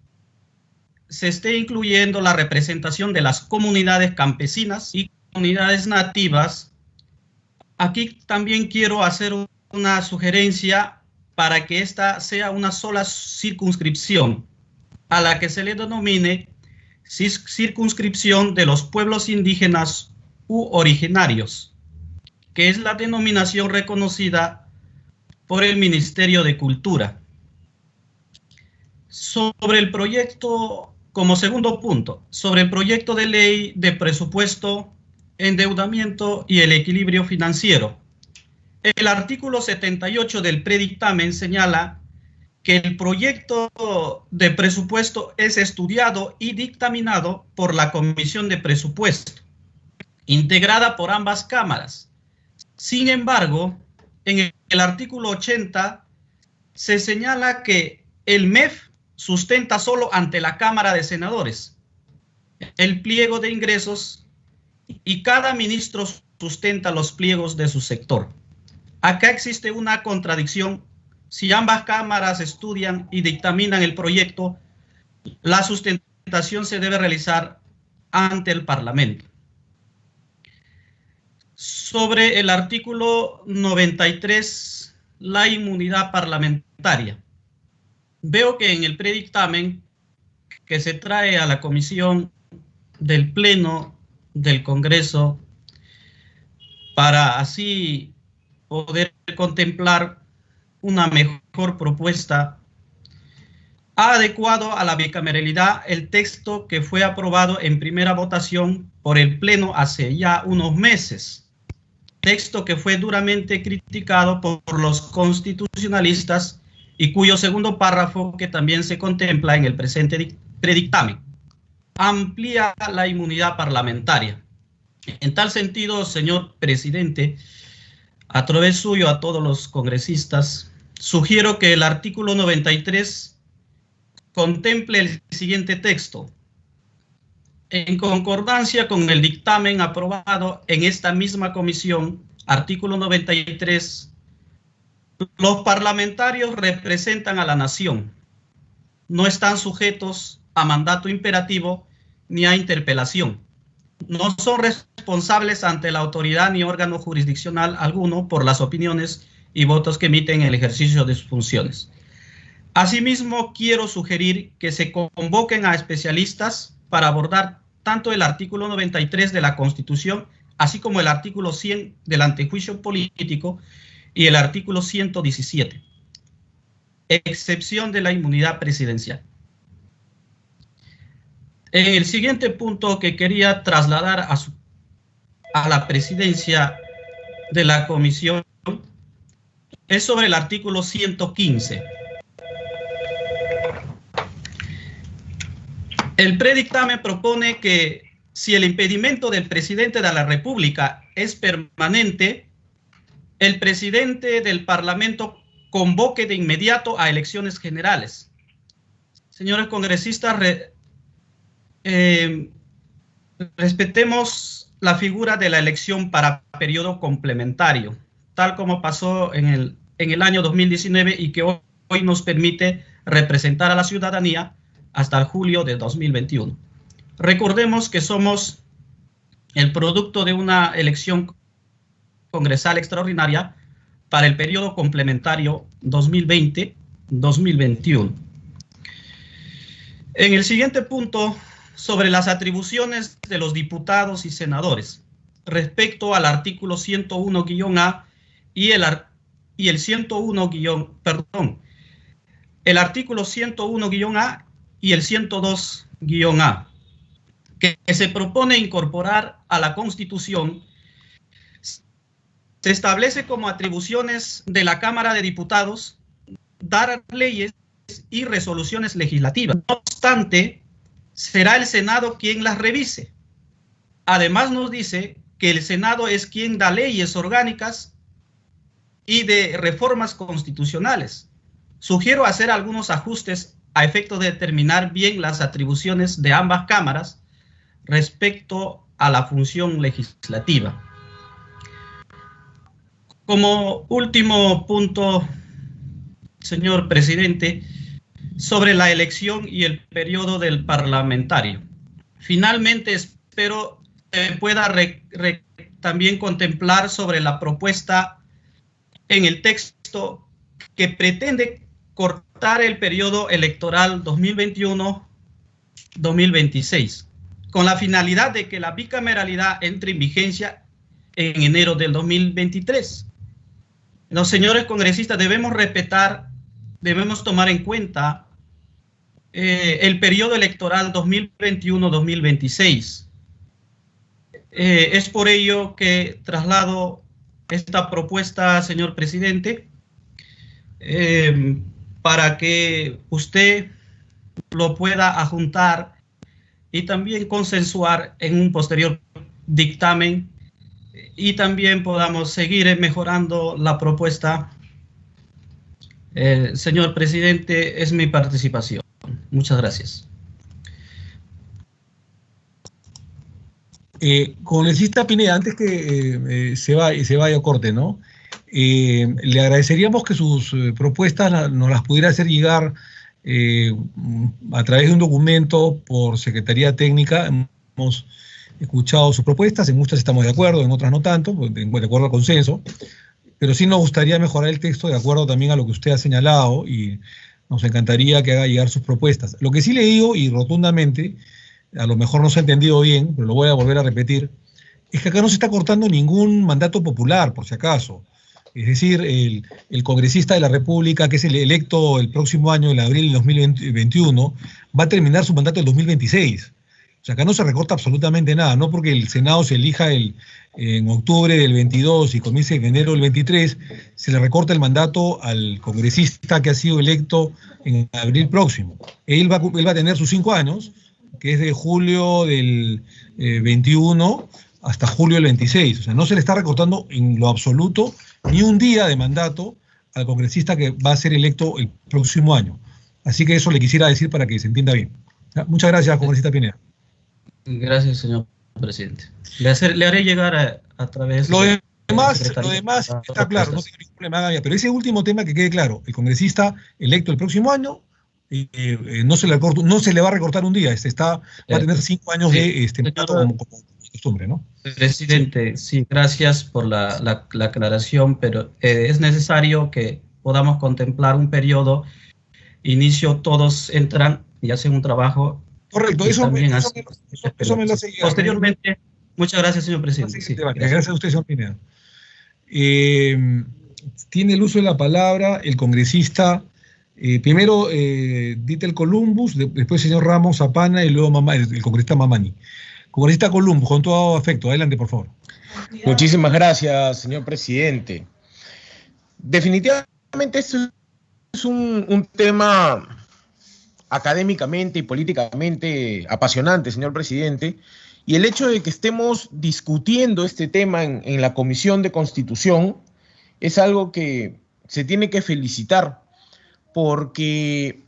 se esté incluyendo la representación de las comunidades campesinas y comunidades nativas. Aquí también quiero hacer una sugerencia para que esta sea una sola circunscripción, a la que se le denomine circunscripción de los pueblos indígenas u originarios, que es la denominación reconocida por el Ministerio de Cultura. Sobre el proyecto, como segundo punto, sobre el proyecto de ley de presupuesto, endeudamiento y el equilibrio financiero. El artículo 78 del predictamen señala que el proyecto de presupuesto es estudiado y dictaminado por la Comisión de Presupuesto, integrada por ambas cámaras. Sin embargo, en el artículo 80 se señala que el MEF sustenta solo ante la Cámara de Senadores el pliego de ingresos y cada ministro sustenta los pliegos de su sector. Acá existe una contradicción. Si ambas cámaras estudian y dictaminan el proyecto, la sustentación se debe realizar ante el Parlamento. Sobre el artículo 93, la inmunidad parlamentaria. Veo que en el predictamen que se trae a la comisión del Pleno del Congreso para así poder contemplar una mejor propuesta, ha adecuado a la bicameralidad el texto que fue aprobado en primera votación por el Pleno hace ya unos meses, texto que fue duramente criticado por los constitucionalistas y cuyo segundo párrafo, que también se contempla en el presente predictamen, amplía la inmunidad parlamentaria. En tal sentido, señor presidente, a través suyo a todos los congresistas, sugiero que el artículo 93 contemple el siguiente texto. En concordancia con el dictamen aprobado en esta misma comisión, artículo 93, los parlamentarios representan a la nación. No están sujetos a mandato imperativo ni a interpelación. No son responsables ante la autoridad ni órgano jurisdiccional alguno por las opiniones y votos que emiten en el ejercicio de sus funciones. Asimismo, quiero sugerir que se convoquen a especialistas para abordar tanto el artículo 93 de la Constitución, así como el artículo 100 del antejuicio político y el artículo 117, excepción de la inmunidad presidencial. El siguiente punto que quería trasladar a la presidencia de la comisión es sobre el artículo 115. El predictamen propone que si el impedimento del presidente de la República es permanente, el presidente del Parlamento convoque de inmediato a elecciones generales. Señores congresistas, respetemos la figura de la elección para periodo complementario, tal como pasó en el año 2019 y que hoy nos permite representar a la ciudadanía hasta el julio de 2021. Recordemos que somos el producto de una elección congresal extraordinaria para el periodo complementario 2020-2021. En el siguiente punto, sobre las atribuciones de los diputados y senadores, respecto al artículo 101-A y el artículo 101-A y el 102-A, que se propone incorporar a la Constitución, se establece como atribuciones de la Cámara de Diputados dar leyes y resoluciones legislativas. No obstante, será el Senado quien las revise. Además nos dice que el Senado es quien da leyes orgánicas y de reformas constitucionales. Sugiero hacer algunos ajustes a efecto de determinar bien las atribuciones de ambas cámaras respecto a la función legislativa. Como último punto, señor presidente, sobre la elección y el periodo del parlamentario. Finalmente, espero pueda también contemplar sobre la propuesta en el texto que pretende cortar el periodo electoral 2021-2026, con la finalidad de que la bicameralidad entre en vigencia en enero del 2023. Los señores congresistas debemos tomar en cuenta el periodo electoral 2021-2026. Es por ello que traslado esta propuesta, señor presidente, para que usted lo pueda adjuntar y también consensuar en un posterior dictamen, y también podamos seguir mejorando la propuesta. Señor presidente, es mi participación. Muchas gracias. Congresista Pineda, antes que se vaya a corte, ¿no? Le agradeceríamos que sus propuestas nos las pudiera hacer llegar a través de un documento por Secretaría Técnica. Hemos escuchado sus propuestas, en muchas estamos de acuerdo, en otras no tanto, de acuerdo al consenso, pero sí nos gustaría mejorar el texto de acuerdo también a lo que usted ha señalado, y nos encantaría que haga llegar sus propuestas. Lo que sí le digo, y rotundamente, a lo mejor no se ha entendido bien, pero lo voy a volver a repetir, es que acá no se está cortando ningún mandato popular, por si acaso. Es decir, el congresista de la República, que es el electo el próximo año, en abril del 2021, va a terminar su mandato el 2026. O sea, acá no se recorta absolutamente nada, no porque el Senado se elija en octubre del 22 y comience en enero del 23, se le recorta el mandato al congresista que ha sido electo en abril próximo. Él va a tener sus 5 años, que es de julio del 21 hasta julio del 26. O sea, no se le está recortando en lo absoluto ni un día de mandato al congresista que va a ser electo el próximo año. Así que eso le quisiera decir para que se entienda bien. Muchas gracias, congresista Pineda. Gracias, señor presidente. Le haré llegar a través lo de... demás está claro, no tiene ningún problema, pero ese último tema que quede claro, el congresista electo el próximo año, no se le va a recortar un día, va a tener 5 años de mandato como costumbre, ¿no? Presidente, sí, gracias por la aclaración, pero es necesario que podamos contemplar un periodo, inicio, todos entran y hacen un trabajo. Correcto, eso me lo hace llegar. Posteriormente, muchas gracias, señor presidente. Sí, gracias a usted, señor Pineda. Tiene el uso de la palabra el congresista, primero Dieter Columbus, después el señor Ramos Zapana y luego el congresista Mamani. Congresista Columbus, con todo afecto, adelante, por favor. Muchísimas gracias, señor presidente. Definitivamente este es un tema académicamente y políticamente apasionante, señor presidente, y el hecho de que estemos discutiendo este tema en la Comisión de Constitución es algo que se tiene que felicitar, porque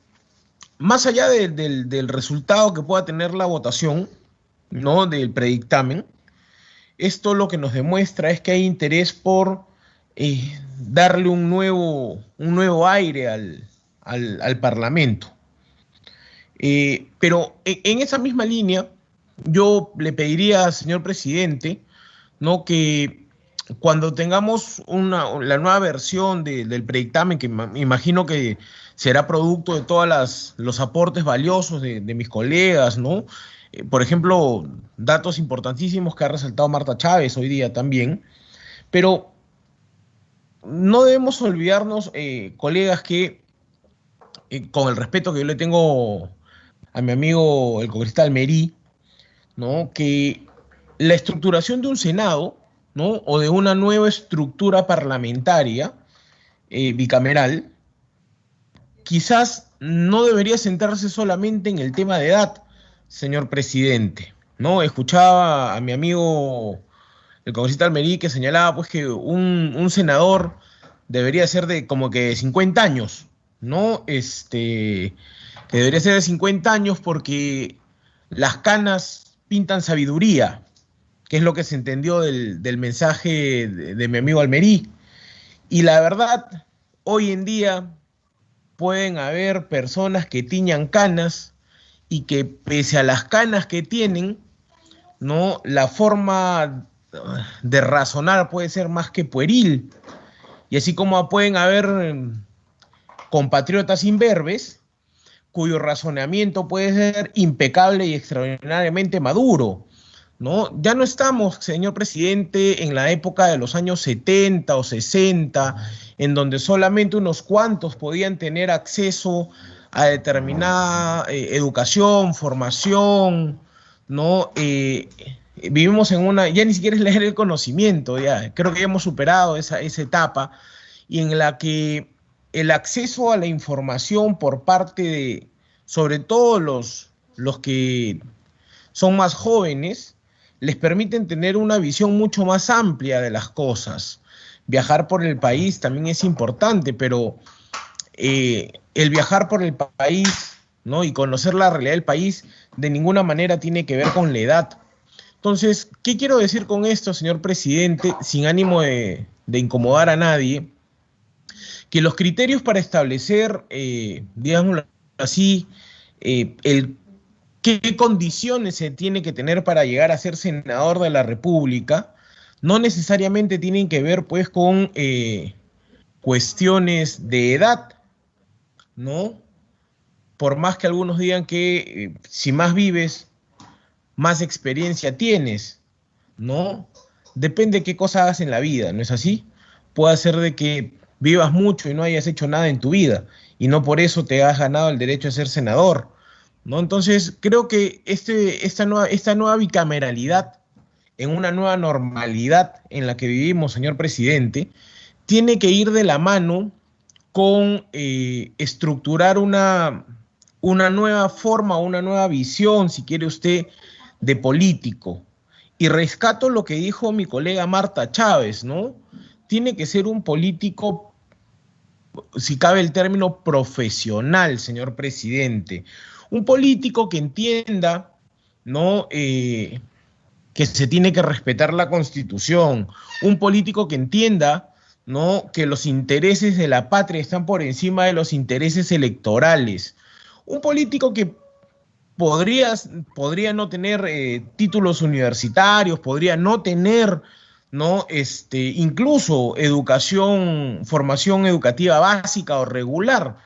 más allá del resultado que pueda tener la votación, ¿no?, del predictamen, esto lo que nos demuestra es que hay interés por darle un nuevo aire al Parlamento. Pero en esa misma línea, yo le pediría, señor presidente, ¿no?, que cuando tengamos la nueva versión del predictamen, que me imagino que será producto de todos los aportes valiosos de mis colegas, ¿no? Por ejemplo, datos importantísimos que ha resaltado Marta Chávez hoy día también, pero no debemos olvidarnos, colegas, que con el respeto que yo le tengo a mi amigo el congresista Almerí, ¿no?, que la estructuración de un Senado, ¿no?, o de una nueva estructura parlamentaria bicameral, quizás no debería centrarse solamente en el tema de edad, señor presidente, ¿no? Escuchaba a mi amigo el congresista Almerí que señalaba pues que un senador debería ser de como que 50 años, ¿no? Que debería ser de 50 años porque las canas pintan sabiduría, que es lo que se entendió del mensaje de mi amigo Almerí. Y la verdad, hoy en día, pueden haber personas que tiñan canas y que pese a las canas que tienen, ¿no? La forma de razonar puede ser más que pueril. Y así como pueden haber compatriotas imberbes, cuyo razonamiento puede ser impecable y extraordinariamente maduro, ¿no? Ya no estamos, señor presidente, en la época de los años 70 o 60, en donde solamente unos cuantos podían tener acceso a determinada educación, formación, ¿no? Vivimos en una, ya ni siquiera es leer el conocimiento, ya creo que ya hemos superado esa etapa, y en la que el acceso a la información por parte de, sobre todo los que son más jóvenes, les permiten tener una visión mucho más amplia de las cosas. Viajar por el país también es importante, pero el viajar por el país, ¿no? Y conocer la realidad del país de ninguna manera tiene que ver con la edad. Entonces, ¿qué quiero decir con esto, señor presidente? Sin ánimo de incomodar a nadie, que los criterios para establecer, digámoslo así, qué condiciones se tiene que tener para llegar a ser senador de la República, no necesariamente tienen que ver pues con cuestiones de edad, ¿no? Por más que algunos digan que si más vives, más experiencia tienes, ¿no? Depende de qué cosa hagas en la vida, ¿no es así? Puede ser de que vivas mucho y no hayas hecho nada en tu vida, y no por eso te has ganado el derecho a ser senador, ¿no? Entonces, creo que esta nueva bicameralidad, en una nueva normalidad en la que vivimos, señor presidente, tiene que ir de la mano con estructurar una nueva forma, una nueva visión, si quiere usted, de político. Y rescato lo que dijo mi colega Marta Chávez, ¿no? Tiene que ser un político, si cabe el término, profesional, señor presidente. Un político que entienda, ¿no? Que se tiene que respetar la Constitución. Un político que entienda, ¿no? Que los intereses de la patria están por encima de los intereses electorales. Un político que podría no tener títulos universitarios, podría no tener, ¿no? Incluso formación educativa básica o regular,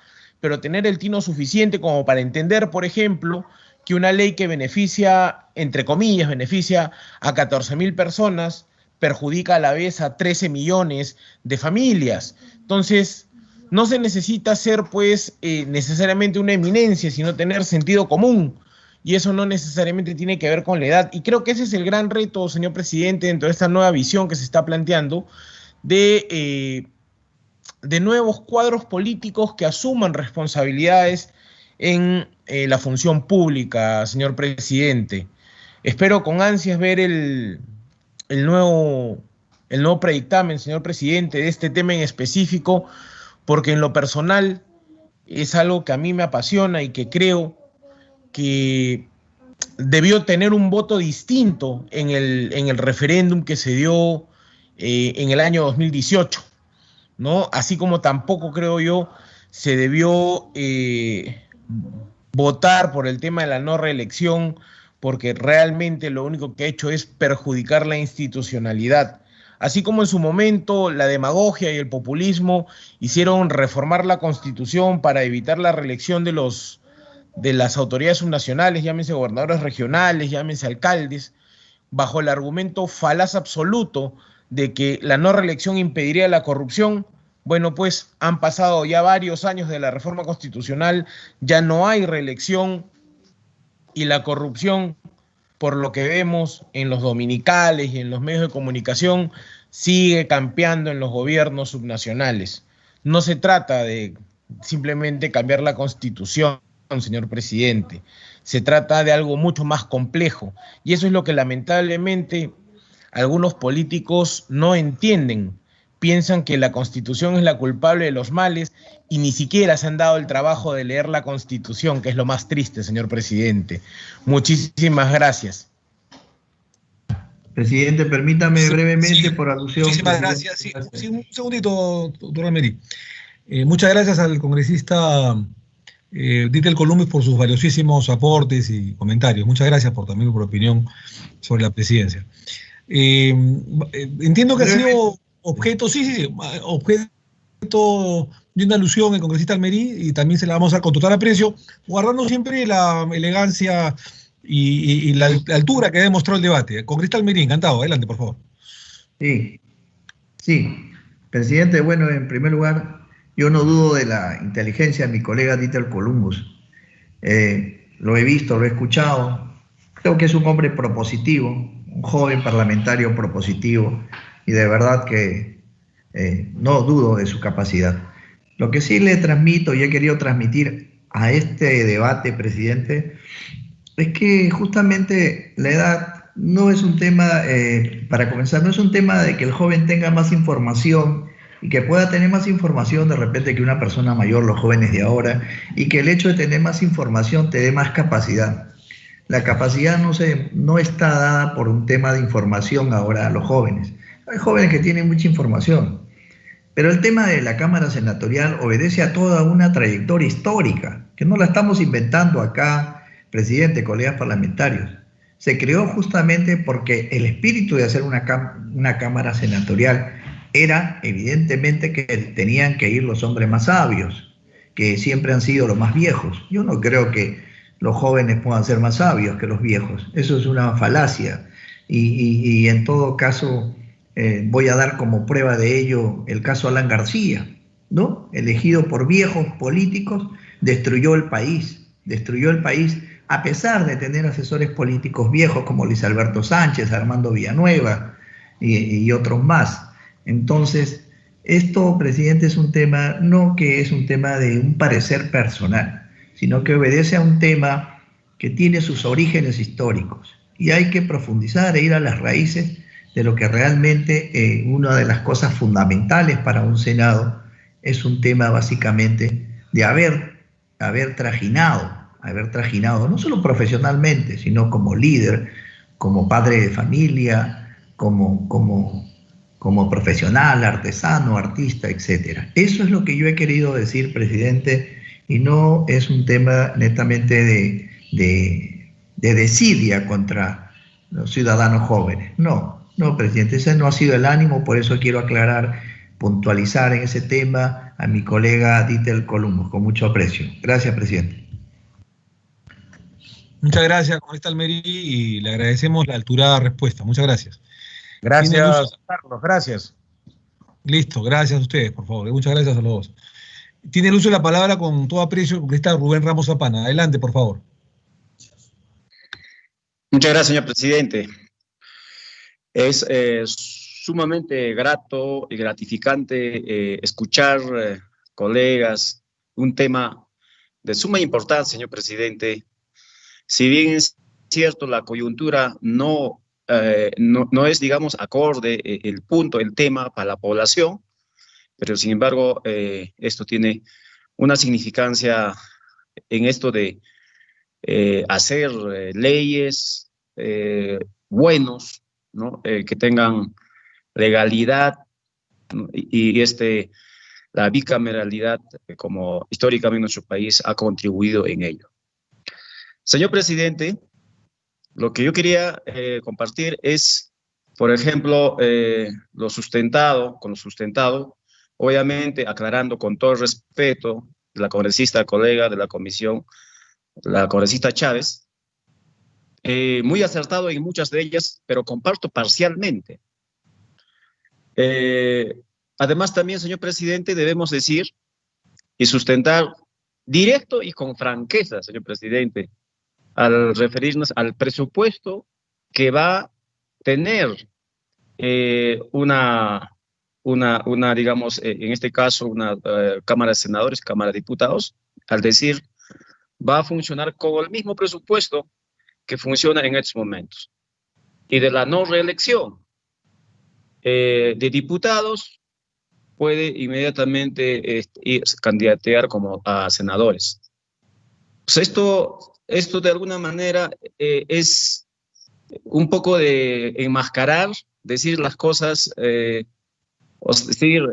pero tener el tino suficiente como para entender, por ejemplo, que una ley que beneficia, entre comillas, beneficia a 14.000 personas, perjudica a la vez a 13 millones de familias. Entonces, no se necesita ser, pues, necesariamente una eminencia, sino tener sentido común. Y eso no necesariamente tiene que ver con la edad. Y creo que ese es el gran reto, señor presidente, dentro de esta nueva visión que se está planteando de nuevos cuadros políticos que asuman responsabilidades en la función pública, señor presidente. Espero con ansias ver el nuevo predictamen, señor presidente, de este tema en específico, porque en lo personal es algo que a mí me apasiona y que creo que debió tener un voto distinto en el referéndum que se dio en el año 2018, ¿no? Así como tampoco, creo yo, se debió votar por el tema de la no reelección, porque realmente lo único que ha hecho es perjudicar la institucionalidad. Así como en su momento la demagogia y el populismo hicieron reformar la Constitución para evitar la reelección de las autoridades subnacionales, llámense gobernadores regionales, llámense alcaldes, bajo el argumento falaz absoluto de que la no reelección impediría la corrupción. Bueno, pues han pasado ya varios años de la reforma constitucional, ya no hay reelección y la corrupción, por lo que vemos en los dominicales y en los medios de comunicación, sigue campeando en los gobiernos subnacionales. No se trata de simplemente cambiar la Constitución, señor presidente. Se trata de algo mucho más complejo. Y eso es lo que lamentablemente algunos políticos no entienden. Piensan que la Constitución es la culpable de los males y ni siquiera se han dado el trabajo de leer la Constitución, que es lo más triste, señor presidente. Muchísimas gracias. Presidente, permítame brevemente por alusión. Muchísimas gracias. Sí, un segundito, doctor Almeri. Muchas gracias al congresista Dítel Columbus por sus valiosísimos aportes y comentarios. Muchas gracias también por opinión sobre la presidencia. Entiendo que ha sido objeto, objeto de una alusión el congresista Almerí, y también se la vamos a dar con total aprecio, guardando siempre la elegancia y la altura que ha demostrado el debate. Congresista Almerí, encantado. Adelante, por favor. Sí, presidente, bueno, en primer lugar, yo no dudo de la inteligencia de mi colega Dítel Columbus. Lo he visto, lo he escuchado. Creo que es un hombre propositivo, un joven parlamentario propositivo, y de verdad que no dudo de su capacidad. Lo que sí le transmito y he querido transmitir a este debate, presidente, es que justamente la edad no es un tema, para comenzar, no es un tema de que el joven tenga más información y que pueda tener más información de repente que una persona mayor, los jóvenes de ahora, y que el hecho de tener más información te dé más capacidad. La capacidad no está dada por un tema de información ahora a los jóvenes. Hay jóvenes que tienen mucha información, pero el tema de la Cámara Senatorial obedece a toda una trayectoria histórica, que no la estamos inventando acá, presidente, colegas parlamentarios. Se creó justamente porque el espíritu de hacer una Cámara Senatorial era evidentemente que tenían que ir los hombres más sabios, que siempre han sido los más viejos. Yo no creo que los jóvenes puedan ser más sabios que los viejos. Eso es una falacia. Y en todo caso, voy a dar como prueba de ello el caso Alan García, ¿no? Elegido por viejos políticos, destruyó el país a pesar de tener asesores políticos viejos como Luis Alberto Sánchez, Armando Villanueva y otros más. Entonces, esto, presidente, es un tema, no que es un tema de un parecer personal, sino que obedece a un tema que tiene sus orígenes históricos. Y hay que profundizar e ir a las raíces de lo que realmente una de las cosas fundamentales para un Senado es un tema básicamente de haber trajinado, no solo profesionalmente, sino como líder, como padre de familia, como profesional, artesano, artista, etc. Eso es lo que yo he querido decir, presidente, y no es un tema netamente de desidia contra los ciudadanos jóvenes. No, presidente, ese no ha sido el ánimo, por eso quiero aclarar, puntualizar en ese tema a mi colega Dítel Columbus, con mucho aprecio. Gracias, presidente. Muchas gracias, congresista Almerí, y le agradecemos la alturada respuesta. Muchas gracias. Gracias, Carlos, gracias. Listo, gracias a ustedes, por favor. Muchas gracias a los dos. Tiene el uso de la palabra con todo aprecio el congresista Rubén Ramos Zapana. Adelante, por favor. Muchas gracias, señor presidente. Es sumamente grato y gratificante escuchar, colegas, un tema de suma importancia, señor presidente. Si bien es cierto, la coyuntura no es, digamos, acorde el tema para la población, pero sin embargo, esto tiene una significancia en esto de hacer leyes buenos, ¿no? Que tengan legalidad, ¿no? Y la bicameralidad, como históricamente nuestro país ha contribuido en ello. Señor presidente, lo que yo quería compartir es, por ejemplo, lo sustentado, obviamente aclarando con todo el respeto de la congresista colega de la comisión, la congresista Chávez, muy acertado en muchas de ellas, pero comparto parcialmente. Además también, señor presidente, debemos decir y sustentar directo y con franqueza, señor presidente, al referirnos al presupuesto que va a tener digamos, en este caso, una Cámara de Senadores, Cámara de Diputados, al decir, va a funcionar con el mismo presupuesto que funciona en estos momentos. Y de la no reelección de diputados, puede inmediatamente candidatear como a senadores. Pues esto de alguna manera es un poco de enmascarar, decir las cosas, o decir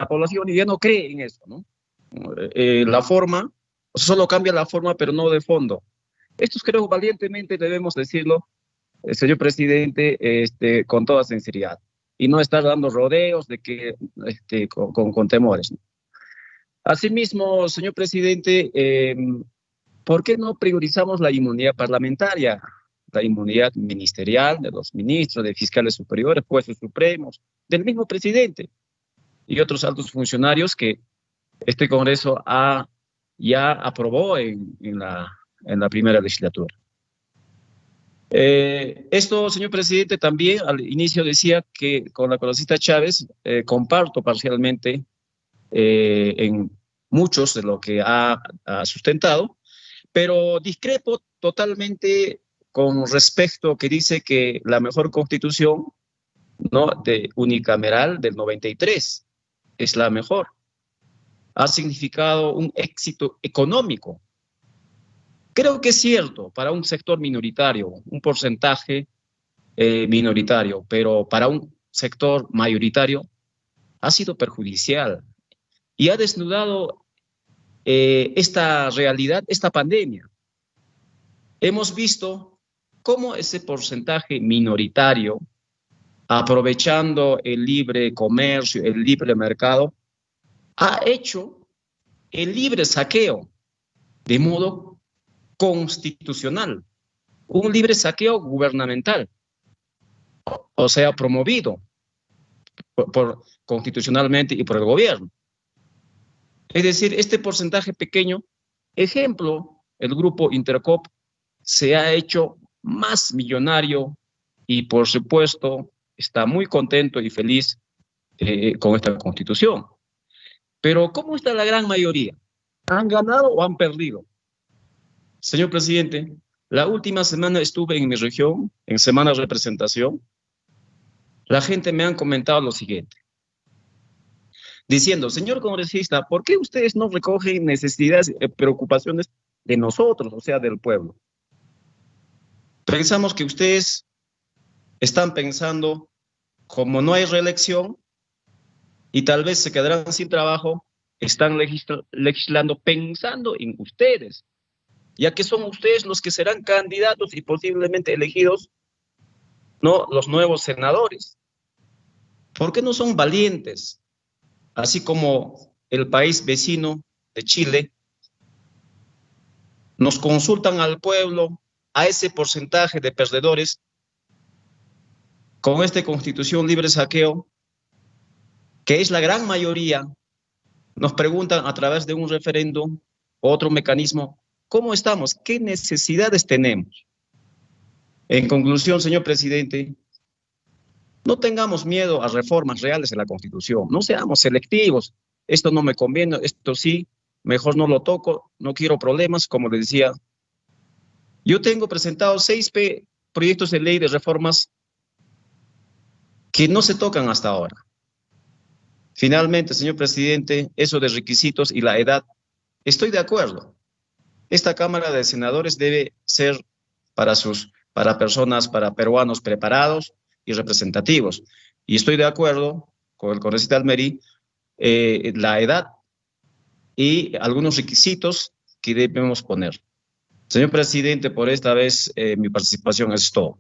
población ya no cree en eso, ¿no? La forma, solo cambia la forma, pero no de fondo. Esto creo valientemente debemos decirlo, señor presidente, con toda sinceridad, y no estar dando rodeos de que, con temores, ¿no? Asimismo, señor presidente, ¿por qué no priorizamos la inmunidad parlamentaria, la inmunidad ministerial de los ministros, de fiscales superiores, jueces supremos, del mismo presidente y otros altos funcionarios que este Congreso ya aprobó en la primera legislatura? Esto, señor presidente, también al inicio decía que con la congresista Chávez comparto parcialmente en muchos de lo que ha sustentado, pero discrepo totalmente con respecto que dice que la mejor constitución, ¿no?, de unicameral del 93 es la mejor. Ha significado un éxito económico. Creo que es cierto para un sector minoritario, un porcentaje minoritario, pero para un sector mayoritario ha sido perjudicial y ha desnudado esta realidad, esta pandemia. Hemos visto cómo ese porcentaje minoritario, aprovechando el libre comercio, el libre mercado, ha hecho el libre saqueo de modo constitucional, un libre saqueo gubernamental, o sea, promovido constitucionalmente y por el gobierno. Es decir, este porcentaje pequeño, ejemplo, el grupo Intercop se ha hecho más millonario y, por supuesto, está muy contento y feliz con esta constitución. Pero ¿cómo está la gran mayoría? ¿Han ganado o han perdido? Señor presidente, la última semana estuve en mi región, en Semana de Representación. La gente me han comentado lo siguiente, diciendo: señor congresista, ¿por qué ustedes no recogen necesidades y preocupaciones de nosotros, o sea, del pueblo? Pensamos que ustedes están pensando, como no hay reelección y tal vez se quedarán sin trabajo, están legislando pensando en ustedes, ya que son ustedes los que serán candidatos y posiblemente elegidos, ¿no?, los nuevos senadores. ¿Por qué no son valientes? Así como el país vecino de Chile, nos consultan al pueblo, a ese porcentaje de perdedores, con esta constitución libre saqueo, que es la gran mayoría, nos preguntan a través de un referéndum o otro mecanismo, ¿cómo estamos? ¿Qué necesidades tenemos? En conclusión, señor presidente, no tengamos miedo a reformas reales en la Constitución, no seamos selectivos, esto no me conviene, esto sí, mejor no lo toco, no quiero problemas, como le decía. Yo tengo presentado 6 proyectos de ley de reformas que no se tocan hasta ahora. Finalmente, señor presidente, eso de requisitos y la edad, estoy de acuerdo. Esta Cámara de Senadores debe ser para personas, para peruanos preparados y representativos. Y estoy de acuerdo con el congresista Almerí, la edad y algunos requisitos que debemos poner. Señor presidente, por esta vez mi participación es todo.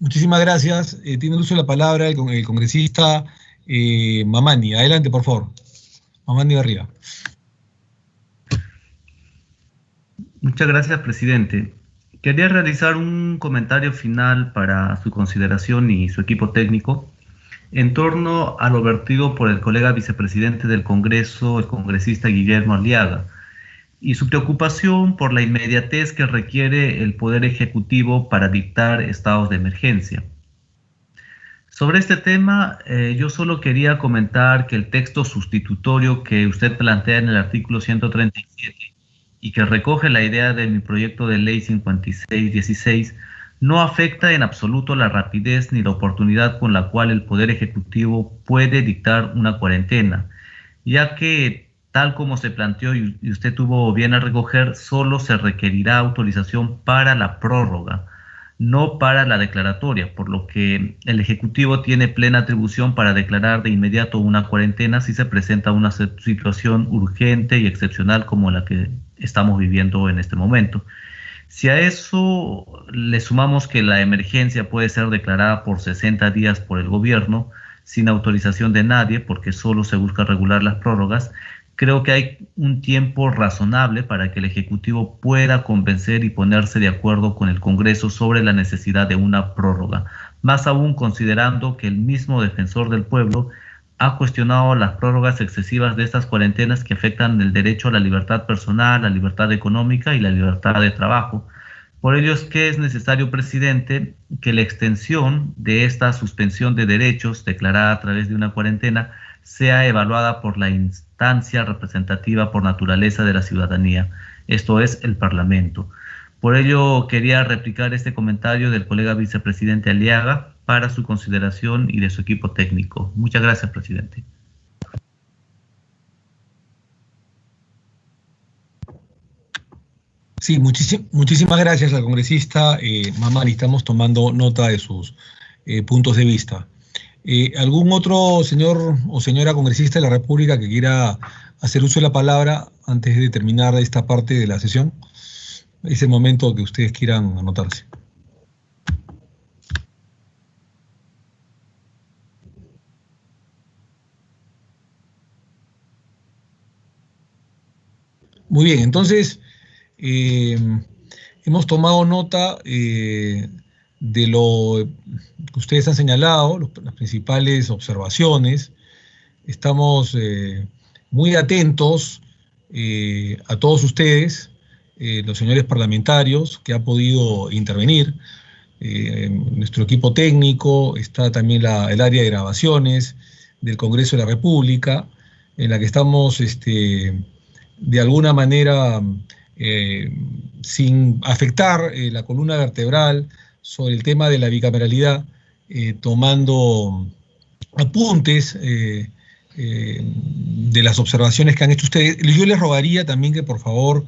Muchísimas gracias. Tiene el uso de la palabra el congresista Mamani. Adelante, por favor. Mamani Garriga. Muchas gracias, presidente. Quería realizar un comentario final para su consideración y su equipo técnico en torno a lo vertido por el colega vicepresidente del Congreso, el congresista Guillermo Aliaga, y su preocupación por la inmediatez que requiere el Poder Ejecutivo para dictar estados de emergencia. Sobre este tema, yo solo quería comentar que el texto sustitutorio que usted plantea en el artículo 137 y que recoge la idea de mi proyecto de ley 5616 no afecta en absoluto la rapidez ni la oportunidad con la cual el Poder Ejecutivo puede dictar una cuarentena, ya que, tal como se planteó y usted tuvo bien a recoger, solo se requerirá autorización para la prórroga, no para la declaratoria, por lo que el Ejecutivo tiene plena atribución para declarar de inmediato una cuarentena si se presenta una situación urgente y excepcional como la que estamos viviendo en este momento. Si a eso le sumamos que la emergencia puede ser declarada por 60 días por el gobierno, sin autorización de nadie, porque solo se busca regular las prórrogas, creo que hay un tiempo razonable para que el Ejecutivo pueda convencer y ponerse de acuerdo con el Congreso sobre la necesidad de una prórroga, más aún considerando que el mismo defensor del pueblo ha cuestionado las prórrogas excesivas de estas cuarentenas que afectan el derecho a la libertad personal, la libertad económica y la libertad de trabajo. Por ello es que es necesario, presidente, que la extensión de esta suspensión de derechos declarada a través de una cuarentena sea evaluada por la instancia representativa por naturaleza de la ciudadanía, esto es, el Parlamento. Por ello quería replicar este comentario del colega vicepresidente Aliaga para su consideración y de su equipo técnico. Muchas gracias, presidente. Sí, muchísimas gracias al congresista Mamani. Estamos tomando nota de sus puntos de vista. ¿Algún otro señor o señora congresista de la República que quiera hacer uso de la palabra antes de terminar esta parte de la sesión? Es el momento que ustedes quieran anotarse. Muy bien, entonces hemos tomado nota de lo que ustedes han señalado, las principales observaciones. Estamos muy atentos a todos ustedes, los señores parlamentarios que han podido intervenir. Nuestro equipo técnico, está también el área de grabaciones del Congreso de la República, en la que estamos de alguna manera sin afectar la columna vertebral sobre el tema de la bicameralidad, tomando apuntes de las observaciones que han hecho ustedes. Yo les rogaría también que por favor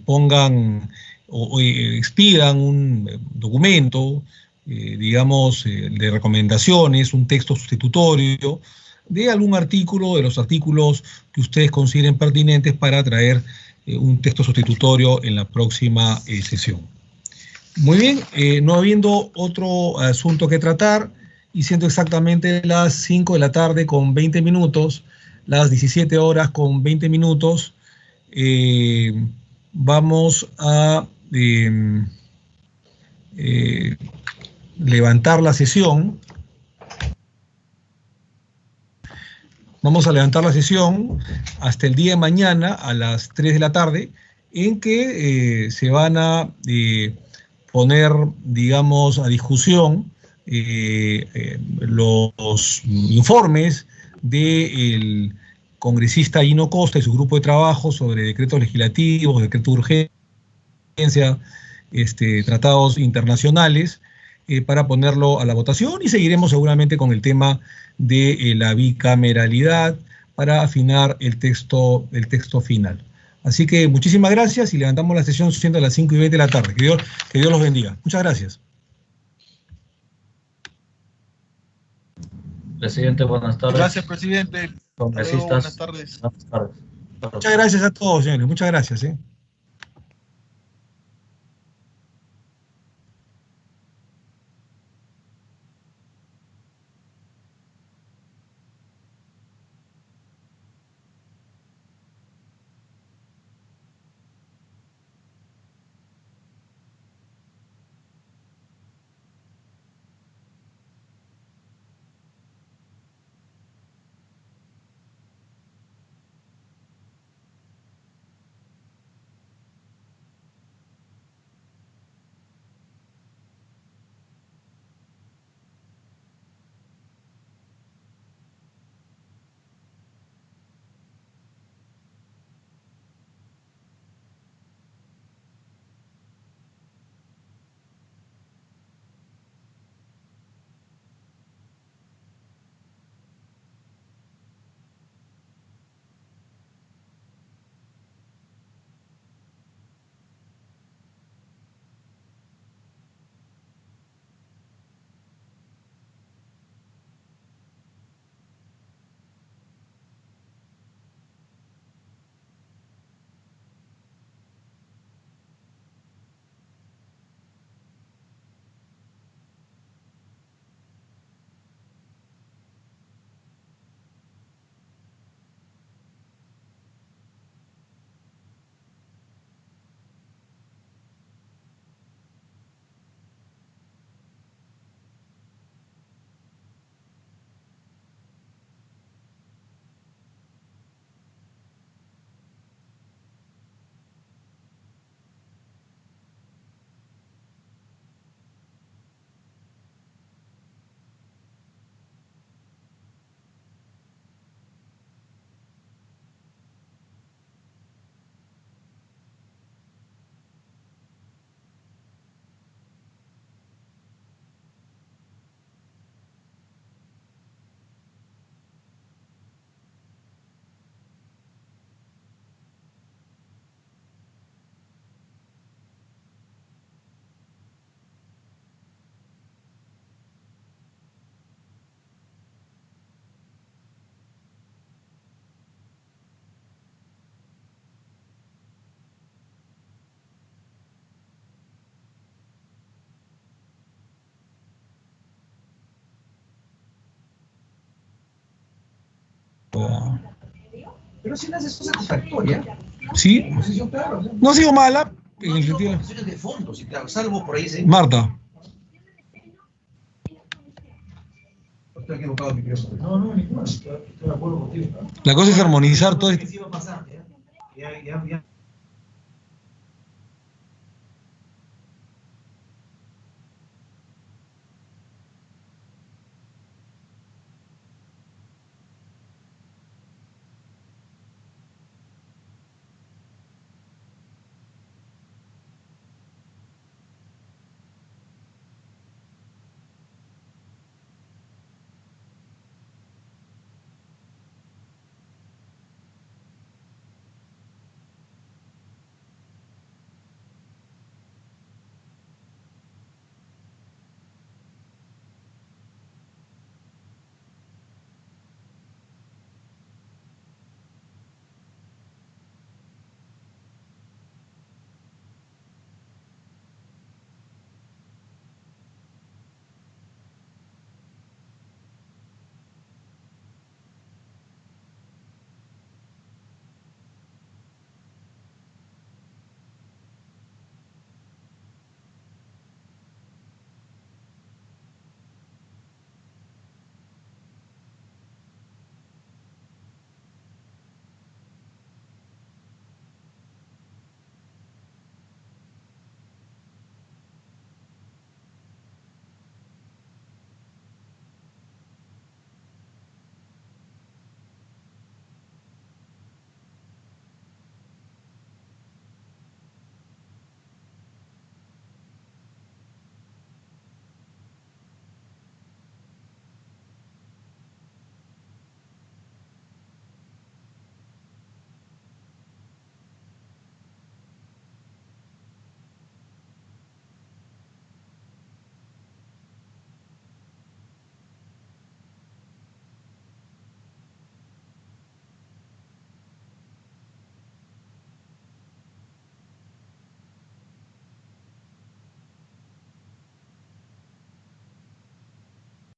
pongan o expidan un documento, digamos, de recomendaciones, un texto sustitutorio de algún artículo, de los artículos que ustedes consideren pertinentes para traer un texto sustitutorio en la próxima sesión. Muy bien, no habiendo otro asunto que tratar, y siendo exactamente las 5 de la tarde con 20 minutos, las 17 horas con 20 minutos, vamos a levantar la sesión. Vamos a levantar la sesión hasta el día de mañana a las 3 de la tarde, en que se van a poner, digamos, a discusión los informes del congresista Gino Costa y su grupo de trabajo sobre decretos legislativos, decretos de urgencia, tratados internacionales, para ponerlo a la votación, y seguiremos seguramente con el tema de la bicameralidad para afinar el texto final. Así que muchísimas gracias y levantamos la sesión siendo a las 5:20 de la tarde. Que Dios los bendiga. Muchas gracias. Presidente, buenas tardes. Gracias, presidente. Congresistas, buenas tardes. Buenas tardes. Muchas gracias a todos, señores. Muchas gracias. Pero si no es satisfactoria. Sí. No ha sido mala, en el sentido. De fondo, salvo por ahí. Marta. Estoy equivocado, mi querido. No, ninguna. Estoy de acuerdo contigo. La cosa es armonizar todo esto. Ya